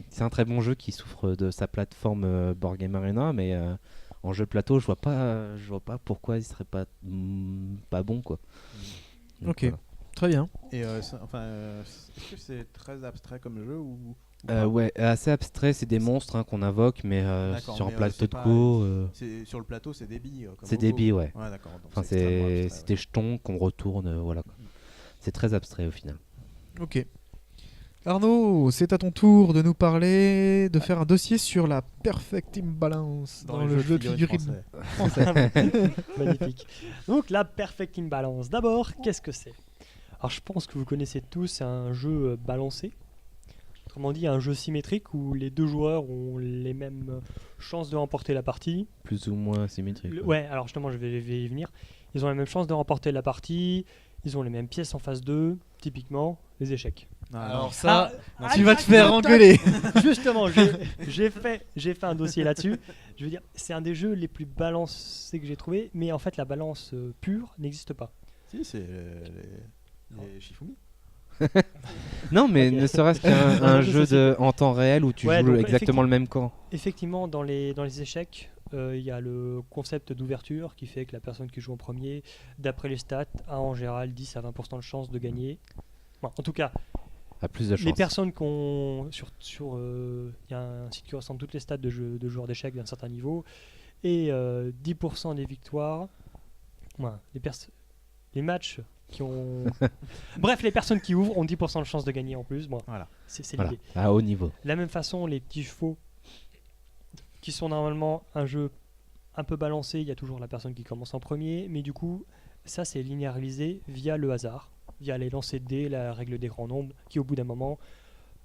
C'est un très bon jeu qui souffre de sa plateforme Board Game Arena, mais en jeu plateau, je vois pas pourquoi il serait pas bon, quoi. Donc, ok, voilà. Très bien. Et est-ce que c'est très abstrait comme jeu ou ouais, assez abstrait. C'est des monstres qu'on invoque, mais sur un plateau de co. Sur le plateau, c'est des billes. C'est des billes, ouais. Ouais, d'accord. Enfin, c'est des jetons qu'on retourne, voilà. C'est très abstrait au final. Ok. Arnaud, c'est à ton tour de nous parler, de faire un dossier sur la Perfect Imbalance dans le jeu de figurines français. Magnifique. Donc la Perfect Imbalance. D'abord, qu'est-ce que c'est? Alors je pense que vous connaissez tous, c'est un jeu balancé. Autrement dit, un jeu symétrique où les deux joueurs ont les mêmes chances de remporter la partie. Plus ou moins symétrique. Ouais, alors justement, je vais y venir. Ils ont les mêmes chances de remporter la partie. Ils ont les mêmes pièces en face d'eux, typiquement les échecs. Alors ça, tu vas te faire engueuler. Justement, j'ai fait un dossier là-dessus. Je veux dire, c'est un des jeux les plus balancés que j'ai trouvé, mais en fait la balance pure n'existe pas. Si, c'est les Shifumi. Non, mais ne serait-ce qu'un jeu en temps réel où tu joues exactement le même camp. Effectivement, dans les échecs, il y a le concept d'ouverture qui fait que la personne qui joue en premier, d'après les stats, a en général 10 à 20% de chance de gagner. Bon, en tout cas, a plus de chance. Les personnes qui ont y a un site qui ressemble toutes les stats de joueurs d'échecs d'un certain niveau, et 10% des victoires, voilà, les matchs qui ont bref, les personnes qui ouvrent ont 10% de chance de gagner en plus. Bon, voilà, c'est l'idée. À haut niveau. De la même façon, les petits chevaux qui sont normalement un jeu un peu balancé, il y a toujours la personne qui commence en premier, mais du coup ça c'est linéarisé via le hasard, via les lancers de dés, la règle des grands nombres, qui au bout d'un moment,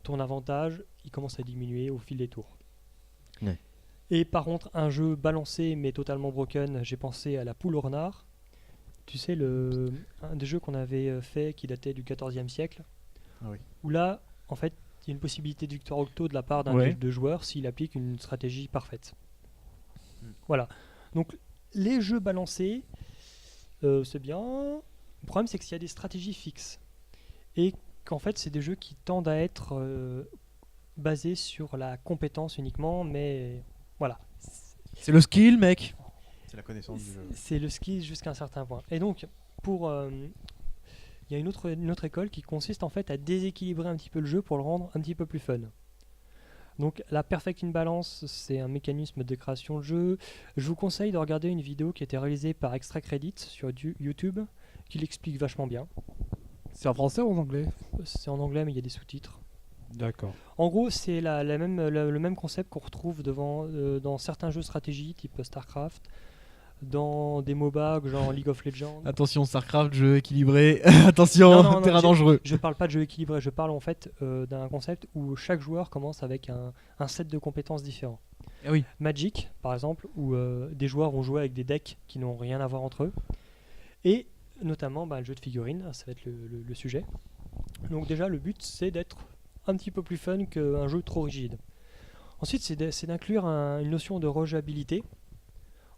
ton avantage il commence à diminuer au fil des tours. Ouais. Et par contre, un jeu balancé mais totalement broken, j'ai pensé à la poule au renard. Tu sais, un des jeux qu'on avait fait qui datait du 14e siècle, où là, en fait, il y a une possibilité de victoire octo de la part d'un des deux joueurs s'il applique une stratégie parfaite. Voilà. Donc, les jeux balancés, c'est bien. Le problème, c'est qu'il y a des stratégies fixes. Et qu'en fait, c'est des jeux qui tendent à être basé sur la compétence uniquement, mais voilà. C'est le skill, mec. C'est la connaissance du jeu. C'est le skill jusqu'à un certain point. Et donc, il y a une autre école qui consiste en fait à déséquilibrer un petit peu le jeu pour le rendre un petit peu plus fun. Donc la Perfect Imbalance, c'est un mécanisme de création de jeu. Je vous conseille de regarder une vidéo qui a été réalisée par Extra Credit sur YouTube, qui l'explique vachement bien. C'est en français ou en anglais? C'est en anglais, mais il y a des sous-titres. D'accord. En gros, c'est le même concept qu'on retrouve dans certains jeux stratégie, type StarCraft, dans des MOBA, genre League of Legends. Attention, StarCraft, jeu équilibré. Attention, Non, terrain dangereux. Je parle pas de jeu équilibré, je parle en fait d'un concept où chaque joueur commence avec un set de compétences différents. Eh oui. Magic, par exemple, où des joueurs vont jouer avec des decks qui n'ont rien à voir entre eux. Et notamment le jeu de figurines, ça va être le sujet. Donc déjà, le but, c'est d'être un petit peu plus fun qu'un jeu trop rigide. Ensuite, c'est d'inclure une notion de rejouabilité,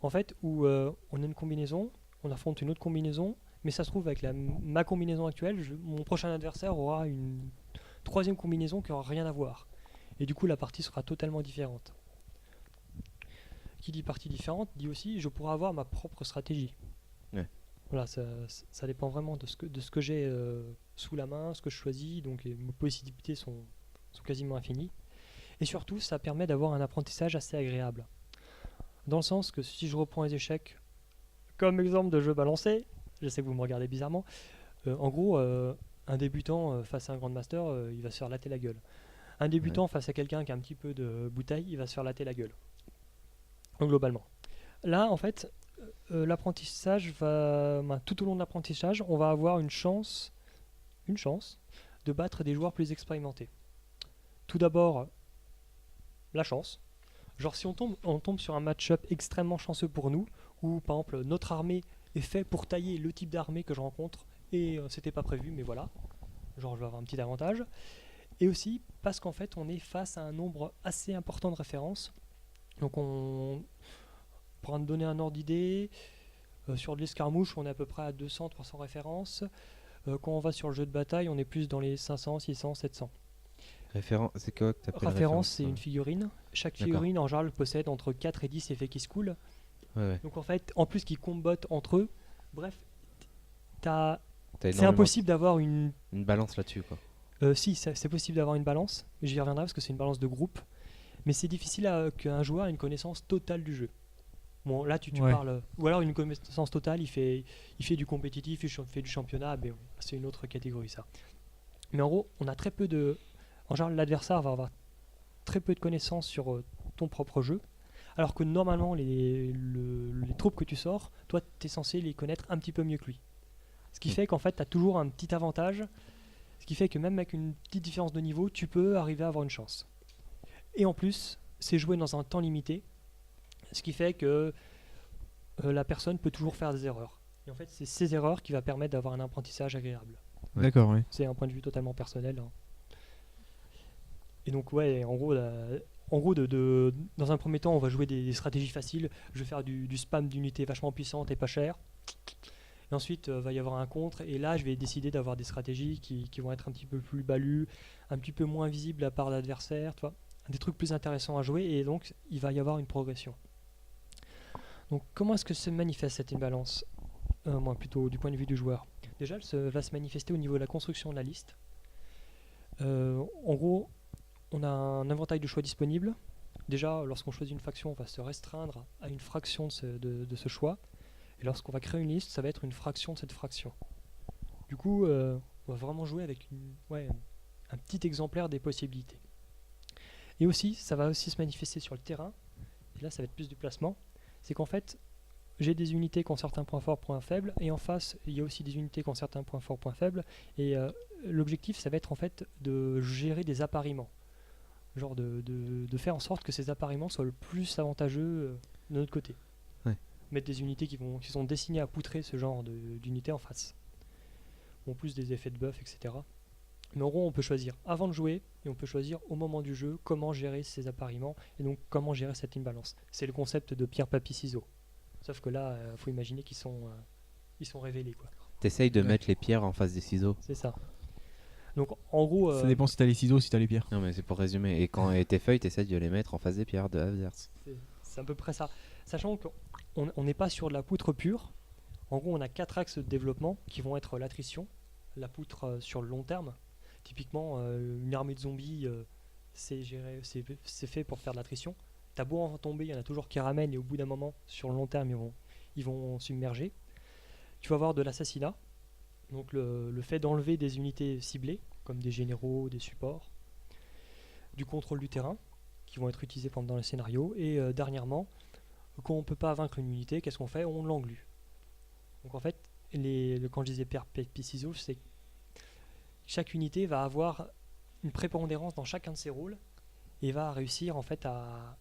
en fait, où on a une combinaison, on affronte une autre combinaison, mais ça se trouve avec ma combinaison actuelle, mon prochain adversaire aura une troisième combinaison qui n'aura rien à voir. Et du coup, la partie sera totalement différente. Qui dit partie différente, dit aussi je pourrai avoir ma propre stratégie. Ouais. Voilà, ça dépend vraiment de ce que j'ai sous la main, ce que je choisis, donc mes possibilités sont quasiment infinies. Et surtout, ça permet d'avoir un apprentissage assez agréable. Dans le sens que si je reprends les échecs comme exemple de jeu balancé, je sais que vous me regardez bizarrement, en gros, un débutant face à un grandmaster, il va se faire latter la gueule. Un débutant face à quelqu'un qui a un petit peu de bouteille, il va se faire latter la gueule. Donc, globalement. Là, en fait, l'apprentissage tout au long de l'apprentissage, on va avoir une chance de battre des joueurs plus expérimentés. Tout d'abord, la chance. Genre si on tombe sur un match-up extrêmement chanceux pour nous, où par exemple notre armée est fait pour tailler le type d'armée que je rencontre, et c'était pas prévu, mais voilà, genre je vais avoir un petit avantage. Et aussi parce qu'en fait on est face à un nombre assez important de références. Donc pour en donner un ordre d'idée, sur de l'escarmouche on est à peu près à 200-300 références. Quand on va sur le jeu de bataille on est plus dans les 500, 600, 700. C'est quoi que tu appelles référence, c'est une figurine. Chaque figurine en général possède entre 4 et 10 effets qui se coulent. Ouais. Donc en fait, en plus qu'ils combattent entre eux, bref, c'est impossible d'avoir une balance là-dessus quoi. Si, c'est possible d'avoir une balance, j'y reviendrai parce que c'est une balance de groupe, mais c'est difficile qu'un joueur ait une connaissance totale du jeu. Bon là tu parles, ou alors une connaissance totale, il fait du compétitif, il fait du championnat, mais c'est une autre catégorie ça. Mais en gros, on a très peu de... En général, l'adversaire va avoir très peu de connaissances sur ton propre jeu, alors que normalement, les troupes que tu sors, toi, tu es censé les connaître un petit peu mieux que lui. Ce qui fait qu'en fait, tu as toujours un petit avantage, ce qui fait que même avec une petite différence de niveau, tu peux arriver à avoir une chance. Et en plus, c'est joué dans un temps limité, ce qui fait que la personne peut toujours faire des erreurs. Et en fait, c'est ces erreurs qui va permettre d'avoir un apprentissage agréable. Ouais. D'accord, oui. C'est un point de vue totalement personnel. Hein. Et donc ouais, en gros, dans un premier temps, on va jouer des stratégies faciles. Je vais faire du spam d'unités vachement puissantes et pas chères. Et ensuite, va y avoir un contre. Et là, je vais décider d'avoir des stratégies qui vont être un petit peu plus balues, un petit peu moins visibles à part l'adversaire, tu vois, des trucs plus intéressants à jouer. Et donc, il va y avoir une progression. Donc, comment est-ce que se manifeste cette imbalance moi, plutôt du point de vue du joueur. Déjà, elle va se manifester au niveau de la construction de la liste. En gros, on a un inventaire de choix disponible. Déjà, lorsqu'on choisit une faction, on va se restreindre à une fraction de ce choix. Et lorsqu'on va créer une liste, ça va être une fraction de cette fraction. Du coup, on va vraiment jouer avec un petit exemplaire des possibilités. Et aussi, ça va aussi se manifester sur le terrain. Et là, ça va être plus du placement. C'est qu'en fait, j'ai des unités qui ont certains points forts, points faibles. Et en face, il y a aussi des unités qui ont certains points forts, points faibles. Et l'objectif, ça va être en fait de gérer des appariements. Genre de faire en sorte que ces appariements soient le plus avantageux de notre côté. Ouais. Mettre des unités qui sont destinées à poutrer ce genre d'unités en face. En plus des effets de buff, etc. Mais en gros, on peut choisir avant de jouer et on peut choisir au moment du jeu comment gérer ces appariements et donc comment gérer cette imbalance. C'est le concept de pierre, papier, ciseaux. Sauf que là, faut imaginer qu'ils sont révélés, quoi. T'essayes de mettre les pierres en face des ciseaux. C'est ça. Donc en gros, Ça dépend si t'as les ciseaux, si t'as les pierres. Non, mais c'est pour résumer. Et quand tes feuilles, t'essaies de les mettre en face des pierres de l'adverse. c'est à peu près ça. Sachant qu'on n'est pas sur de la poutre pure. En gros, on a 4 axes de développement qui vont être l'attrition, la poutre sur le long terme. Typiquement, une armée de zombies, c'est fait pour faire de l'attrition. T'as beau en tomber, il y en a toujours qui ramènent et au bout d'un moment, sur le long terme, ils vont submerger. Tu vas avoir de l'assassinat, donc le fait d'enlever des unités ciblées, comme des généraux, des supports, du contrôle du terrain, qui vont être utilisés pendant le scénario, et dernièrement, quand on ne peut pas vaincre une unité, qu'est-ce qu'on fait? On l'englue. Donc en fait, quand je disais pierre, papier, ciseaux, c'est que chaque unité va avoir une prépondérance dans chacun de ses rôles et va réussir en fait à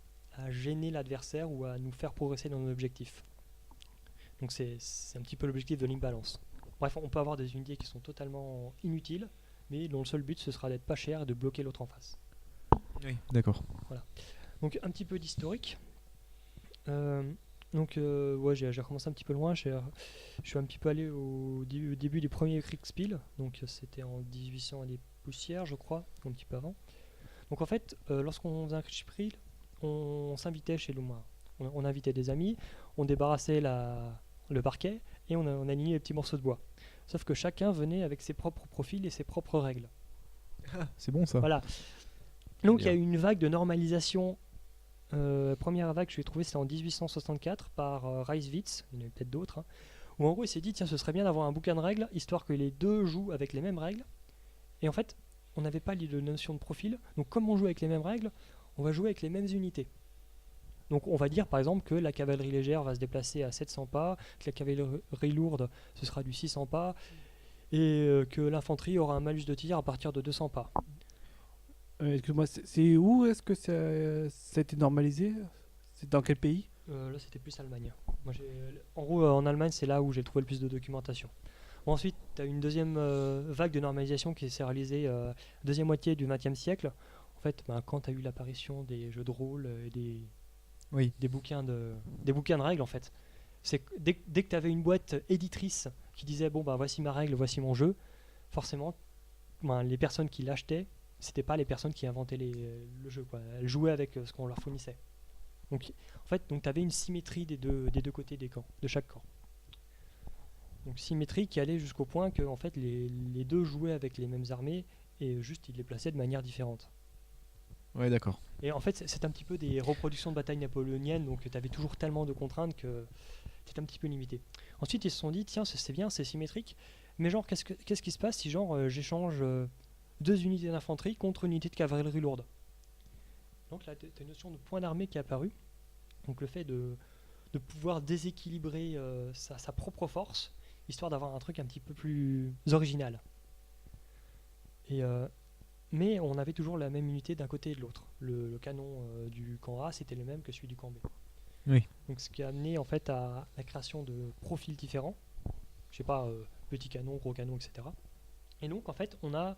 gêner l'adversaire ou à nous faire progresser dans nos objectifs. Donc c'est un petit peu l'objectif de l'imbalance. Bref, on peut avoir des unités qui sont totalement inutiles, mais dont le seul but ce sera d'être pas cher et de bloquer l'autre en face. Oui, d'accord. Donc un petit peu d'historique. Ouais, j'ai recommencé un petit peu loin. Je suis un petit peu allé au début du premier Kriegspiel. Donc c'était en 1800 et des poussières, je crois, un petit peu avant. Donc en fait, lorsqu'on faisait un Kriegspiel, on s'invitait chez nous. On invitait des amis, on débarrassait le parquet et on alignait les petits morceaux de bois. Sauf que chacun venait avec ses propres profils et ses propres règles. C'est bon ça. Voilà. Donc il y a eu une vague de normalisation. Première vague que je l'ai trouvée, c'était en 1864 par Reiswitz, il y en a eu peut-être d'autres, où en gros il s'est dit tiens, ce serait bien d'avoir un bouquin de règles histoire que les deux jouent avec les mêmes règles. Et en fait, on n'avait pas de notion de profil, donc comme on joue avec les mêmes règles, on va jouer avec les mêmes unités. Donc on va dire par exemple que la cavalerie légère va se déplacer à 700 pas, que la cavalerie lourde ce sera du 600 pas, et que l'infanterie aura un malus de tir à partir de 200 pas. Excuse-moi, c'est où est-ce que ça a été normalisé? C'est dans quel pays? Là c'était plus Allemagne. En gros en Allemagne c'est là où j'ai trouvé le plus de documentation. Bon, ensuite tu as une deuxième vague de normalisation qui s'est réalisée deuxième moitié du XXe siècle. En fait quand tu as eu l'apparition des jeux de rôle et des bouquins de règles en fait. C'est dès que tu avais une boîte éditrice qui disait bon bah voici ma règle, voici mon jeu, forcément les personnes qui l'achetaient, c'était pas les personnes qui inventaient le jeu quoi. Elles jouaient avec ce qu'on leur fournissait. Donc en fait tu avais une symétrie des deux côtés des camps, de chaque camp. Donc symétrie qui allait jusqu'au point que en fait les deux jouaient avec les mêmes armées et juste ils les plaçaient de manière différente. Ouais, d'accord. Et en fait, c'est un petit peu des reproductions de batailles napoléoniennes, donc tu avais toujours tellement de contraintes que c'était un petit peu limité. Ensuite, ils se sont dit, tiens, c'est bien, c'est symétrique, mais genre, qu'est-ce qui se passe si genre j'échange 2 unités d'infanterie contre une unité de cavalerie lourde? Donc là, tu as une notion de point d'armée qui est apparue. Donc le fait de pouvoir déséquilibrer sa propre force, histoire d'avoir un truc un petit peu plus original. Mais on avait toujours la même unité d'un côté et de l'autre. Le canon du camp A, c'était le même que celui du camp B. Oui. Donc ce qui a amené en fait à la création de profils différents. Je sais pas, petit canon, gros canon, etc. Et donc en fait, on a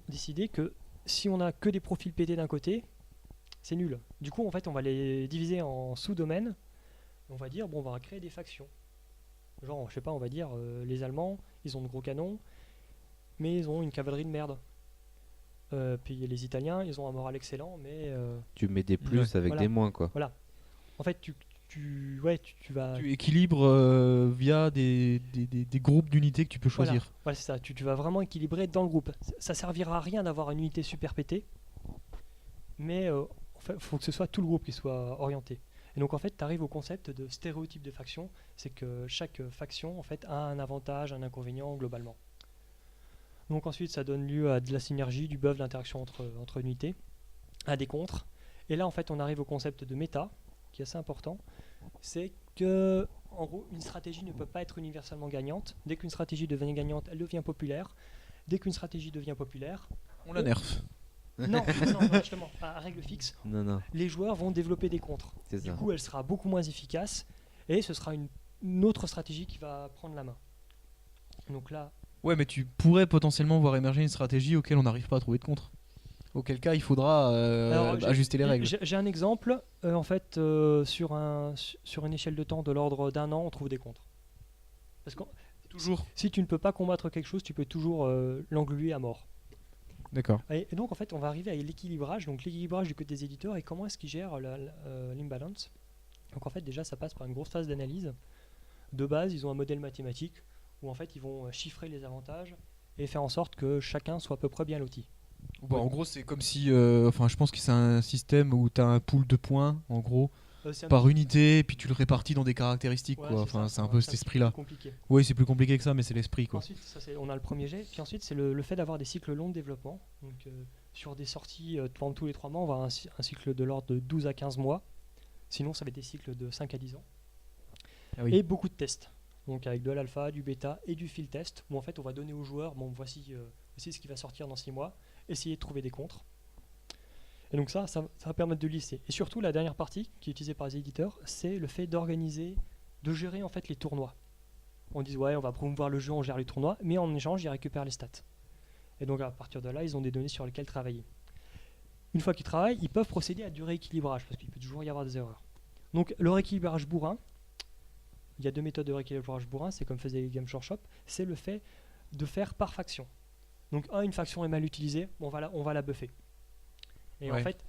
décidé que si on a que des profils pétés d'un côté, c'est nul. Du coup, en fait, on va les diviser en sous-domaines. On va dire, bon, on va créer des factions. Genre, je sais pas, on va dire, les Allemands, ils ont de gros canons, mais ils ont une cavalerie de merde. Puis les Italiens, ils ont un moral excellent, mais tu mets des plus avec des moins quoi. Voilà. En fait, tu vas. Tu équilibres via des groupes d'unités que tu peux choisir. Voilà, c'est ça. Tu vas vraiment équilibrer dans le groupe. Ça servira à rien d'avoir une unité super pétée, mais en fait, faut que ce soit tout le groupe qui soit orienté. Et donc en fait, tu arrives au concept de stéréotype de faction, c'est que chaque faction en fait a un avantage, un inconvénient globalement. Donc ensuite, ça donne lieu à de la synergie, du buff, de l'interaction entre unités, à des contres. Et là, en fait, on arrive au concept de méta, qui est assez important. C'est que, en gros, une stratégie ne peut pas être universellement gagnante. Dès qu'une stratégie devient gagnante, elle devient populaire. Dès qu'une stratégie devient populaire, on la nerf. Non, justement, à règle fixe, les joueurs vont développer des contres. Du coup, elle sera beaucoup moins efficace et ce sera une autre stratégie qui va prendre la main. Donc là. Ouais, mais tu pourrais potentiellement voir émerger une stratégie auquel on n'arrive pas à trouver de contre. Auquel cas, il faudra ajuster les règles. J'ai un exemple. En fait, sur une échelle de temps de l'ordre d'1 an, on trouve des contres. Parce que toujours. Si tu ne peux pas combattre quelque chose, tu peux toujours l'engluer à mort. D'accord. Et donc en fait, on va arriver à l'équilibrage, donc l'équilibrage du côté des éditeurs et comment est-ce qu'ils gèrent l'imbalance. Donc en fait, déjà, ça passe par une grosse phase d'analyse. De base, ils ont un modèle mathématique où en fait, ils vont chiffrer les avantages et faire en sorte que chacun soit à peu près bien loti. Bon, en gros, c'est comme si. Enfin, je pense que c'est un système où tu as un pool de points, en gros, par unité, et puis tu le répartis dans des caractéristiques, Ouais, quoi. c'est Enfin, ça, c'est un peu cet petit peu esprit-là. compliqué. Oui, c'est plus compliqué que ça, mais c'est l'esprit, quoi. Ensuite, on a le premier jet. Puis ensuite, c'est le fait d'avoir des cycles longs de développement. Donc, sur des sorties pendant tous les 3 mois, on va avoir un cycle de l'ordre de 12 à 15 mois. Sinon, ça va être des cycles de 5 à 10 ans. Ah oui. Et beaucoup de tests. Donc, avec de l'alpha, du bêta et du field test, où en fait, on va donner aux joueurs, bon, voici ce qui va sortir dans 6 mois. Essayez de trouver des contres. Et donc ça va permettre de lisser. Et surtout, la dernière partie qui est utilisée par les éditeurs, c'est le fait d'organiser, de gérer en fait les tournois. On dit ouais, on va promouvoir le jeu, on gère les tournois, mais en échange, ils récupèrent les stats. Et donc à partir de là, ils ont des données sur lesquelles travailler. Une fois qu'ils travaillent, ils peuvent procéder à du rééquilibrage, parce qu'il peut toujours y avoir des erreurs. Donc le rééquilibrage bourrin, il y a 2 méthodes de rééquilibrage bourrin, c'est comme faisait Games Workshop, c'est le fait de faire par faction. Donc une faction est mal utilisée, on va la buffer. Et en fait,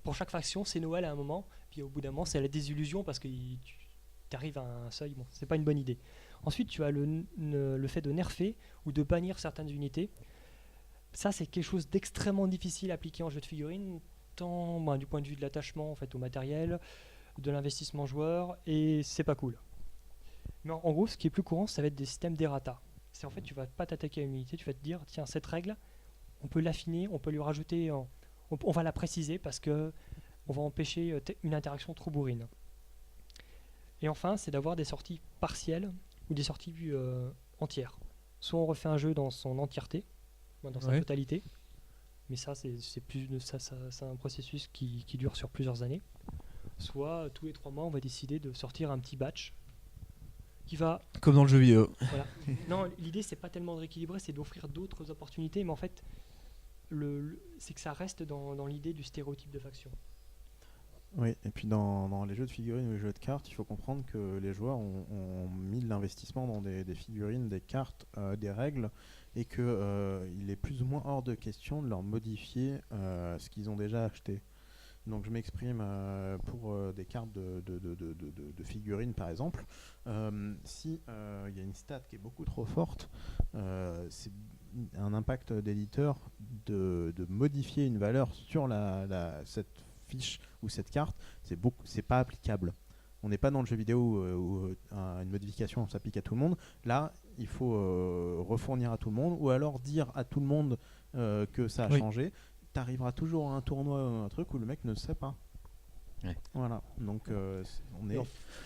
pour chaque faction, c'est Noël à un moment, puis au bout d'un moment, c'est la désillusion parce que tu arrives à un seuil, bon, c'est pas une bonne idée. Ensuite, tu as le fait de nerfer ou de bannir certaines unités. Ça, c'est quelque chose d'extrêmement difficile à appliquer en jeu de figurines, tant du point de vue de l'attachement en fait, au matériel, de l'investissement joueur, et c'est pas cool. Mais en gros, ce qui est plus courant, ça va être des systèmes d'errata. C'est en fait, tu vas pas t'attaquer à une unité, tu vas te dire, tiens, cette règle, on peut l'affiner, on peut lui rajouter, on va la préciser parce que on va empêcher une interaction trop bourrine. Et enfin, c'est d'avoir des sorties partielles ou des sorties entières. Soit on refait un jeu dans son entièreté, dans sa totalité, mais ça c'est un processus qui dure sur plusieurs années. Soit tous les 3 mois, on va décider de sortir un petit batch qui va... Comme dans le jeu vidéo. Voilà. Non, l'idée c'est pas tellement de rééquilibrer, c'est d'offrir d'autres opportunités, mais en fait, c'est que ça reste dans l'idée du stéréotype de faction. Oui, et puis dans les jeux de figurines ou les jeux de cartes, il faut comprendre que les joueurs ont mis de l'investissement dans des figurines, des cartes, des règles, et qu'il est plus ou moins hors de question de leur modifier ce qu'ils ont déjà acheté. Donc je m'exprime pour des cartes de figurines par exemple. Si y a une stat qui est beaucoup trop forte, c'est un impact d'éditeur de modifier une valeur sur cette fiche ou cette carte, c'est pas applicable. On n'est pas dans le jeu vidéo où une modification s'applique à tout le monde. Là, il faut refournir à tout le monde ou alors dire à tout le monde que ça a changé. T'arriveras toujours à un tournoi ou un truc où le mec ne sait pas. Ouais. Voilà, donc on est...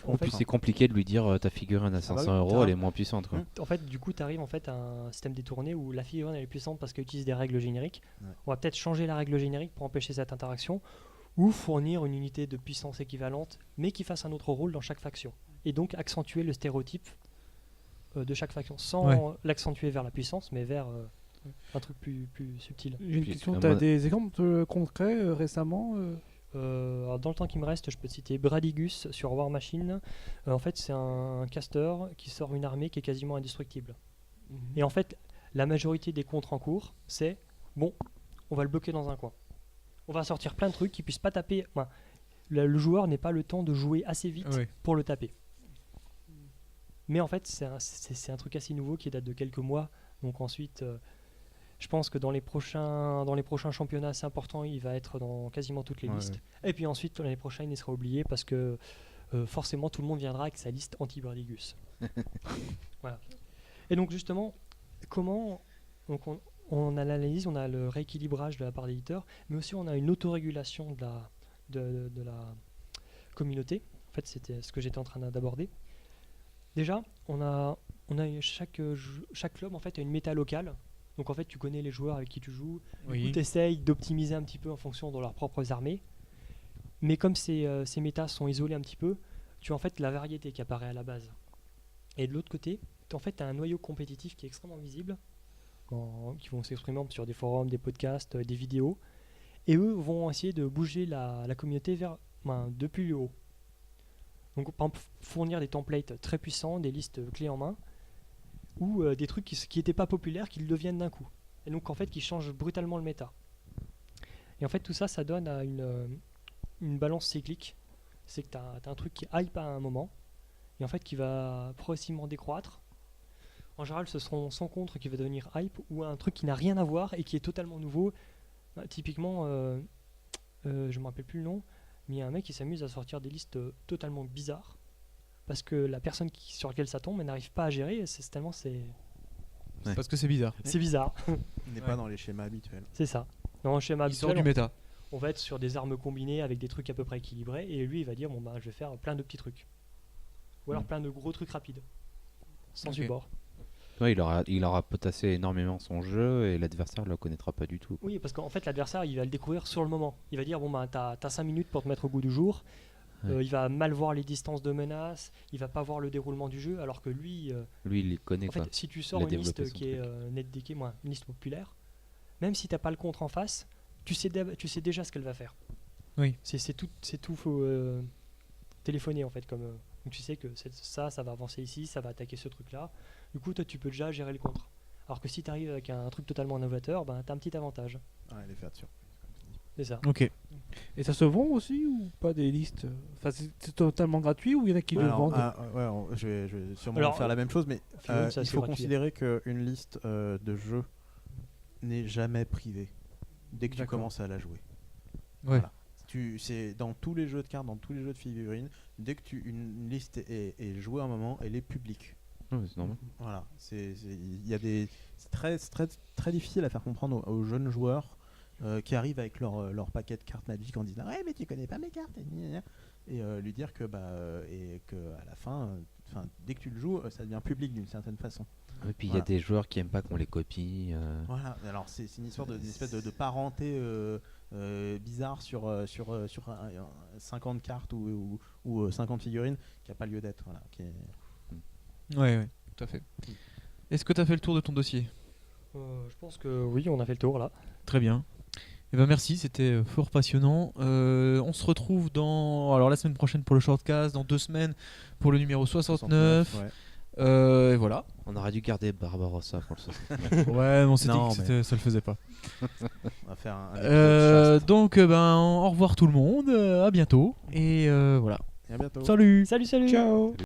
En plus, c'est compliqué de lui dire ta figurine à 500 €, elle est moins puissante. Quoi. En fait, du coup, tu arrives en fait à un système détourné où la figurine elle est puissante parce qu'elle utilise des règles génériques. Ouais. On va peut-être changer la règle générique pour empêcher cette interaction ou fournir une unité de puissance équivalente mais qui fasse un autre rôle dans chaque faction. Et donc accentuer le stéréotype de chaque faction sans l'accentuer vers la puissance mais vers un truc plus subtil. J'ai une question, tu as des exemples concrets récemment alors dans le temps qui me reste, je peux te citer Bradigus sur War Machine. En fait, c'est un caster qui sort une armée qui est quasiment indestructible. Et en fait, la majorité des contres en cours, c'est bon, on va le bloquer dans un coin. On va sortir plein de trucs qui puissent pas taper. Enfin, le joueur n'est pas le temps de jouer assez vite pour le taper. Mais en fait, c'est un truc assez nouveau qui date de quelques mois. Donc ensuite. Je pense que dans les prochains championnats assez importants, il va être dans quasiment toutes les listes. Et puis ensuite, l'année prochaine, il sera oublié parce que forcément, tout le monde viendra avec sa liste anti-Bradigus. Voilà. Et donc justement, comment donc on a l'analyse, on a le rééquilibrage de la part d'éditeurs, mais aussi on a une autorégulation de la communauté. En fait, c'était ce que j'étais en train d'aborder. Déjà, on a chaque club en fait a une méta locale. Donc en fait, tu connais les joueurs avec qui tu joues, tu essayes d'optimiser un petit peu en fonction de leurs propres armées. Mais comme ces métas sont isolés un petit peu, tu as en fait la variété qui apparaît à la base. Et de l'autre côté, tu as un noyau compétitif qui est extrêmement visible, qui vont s'exprimer sur des forums, des podcasts, des vidéos. Et eux vont essayer de bouger la communauté depuis le haut. Donc par exemple, fournir des templates très puissants, des listes clés en main, ou des trucs qui n'étaient pas populaires, qui le deviennent d'un coup. et donc en fait qui change brutalement le méta. Et en fait tout ça donne à une balance cyclique. C'est que tu as un truc qui hype à un moment et en fait qui va progressivement décroître. En général ce seront son contre qui va devenir hype ou un truc qui n'a rien à voir et qui est totalement nouveau. Typiquement, je me rappelle plus le nom, mais il y a un mec qui s'amuse à sortir des listes totalement bizarres parce que la personne sur laquelle ça tombe elle n'arrive pas à gérer, tellement c'est Parce que c'est bizarre. c'est bizarre. On n'est pas dans les schémas habituels. C'est ça. Dans le schéma Il sort habituel, du méta. on va être sur des armes combinées avec des trucs à peu près équilibrés et lui il va dire bon bah je vais faire plein de petits trucs. Ou alors plein de gros trucs rapides. Sans Ok. support. Ouais, il aura potassé énormément son jeu et l'adversaire ne le connaîtra pas du tout. Oui, parce qu'en fait l'adversaire il va le découvrir sur le moment. Il va dire bon bah t'as 5 minutes pour te mettre au goût du jour. Ouais. Il va mal voir les distances de menace, il va pas voir le déroulement du jeu, alors que lui, Lui, il les connaît en quoi. fait, si tu sors Il a une développé liste son qui est net deckée, une liste populaire, même si t'as pas le contre en face, tu sais déjà ce qu'elle va faire. Oui. C'est tout faut téléphoner en fait comme. Donc tu sais que ça va avancer ici, ça va attaquer ce truc-là. Du coup, toi, tu peux déjà gérer le contre. Alors que si tu arrives avec un truc totalement novateur, ben t'as un petit avantage. Ouais, l'effet de sur. C'est ça. Ok. Et ça se vend aussi ou pas des listes? Enfin, c'est totalement gratuit ou il y en a qui le vendent? Je vais sûrement Alors, faire la même chose, mais Figurine, c'est il assez faut gratuit. considérer qu'une liste de jeux n'est jamais privée dès que tu D'accord. commences à la jouer. Ouais. Voilà. C'est dans tous les jeux de cartes, dans tous les jeux de figurines, dès que une liste est jouée à un moment, elle est publique. Ouais, c'est normal. Voilà, c'est très difficile à faire comprendre aux jeunes joueurs qui arrivent avec leur paquet de cartes Magic en disant ouais mais tu connais pas mes cartes et lui dire que et que à la fin, dès que tu le joues, ça devient public d'une certaine façon. Et puis il y Voilà. a des joueurs qui aiment pas qu'on les copie. Voilà, alors c'est une histoire d'une espèce de parenté bizarre sur 50 cartes ou 50 figurines qui a pas lieu d'être. Voilà, Ouais, tout à fait. Est-ce que tu as fait le tour de ton dossier? Je pense que oui, on a fait le tour là. Très bien. Eh ben merci, c'était fort passionnant. On se retrouve la semaine prochaine pour le shortcast, dans 2 semaines pour le numéro 69. ouais. Et voilà. On aurait dû garder Barbarossa pour le 69. Ouais, mais on s'est dit Non, que ça le faisait pas. On va faire un épisode chaste. Donc, au revoir tout le monde. À bientôt. Et voilà. Et à bientôt. Salut. Salut. Ciao!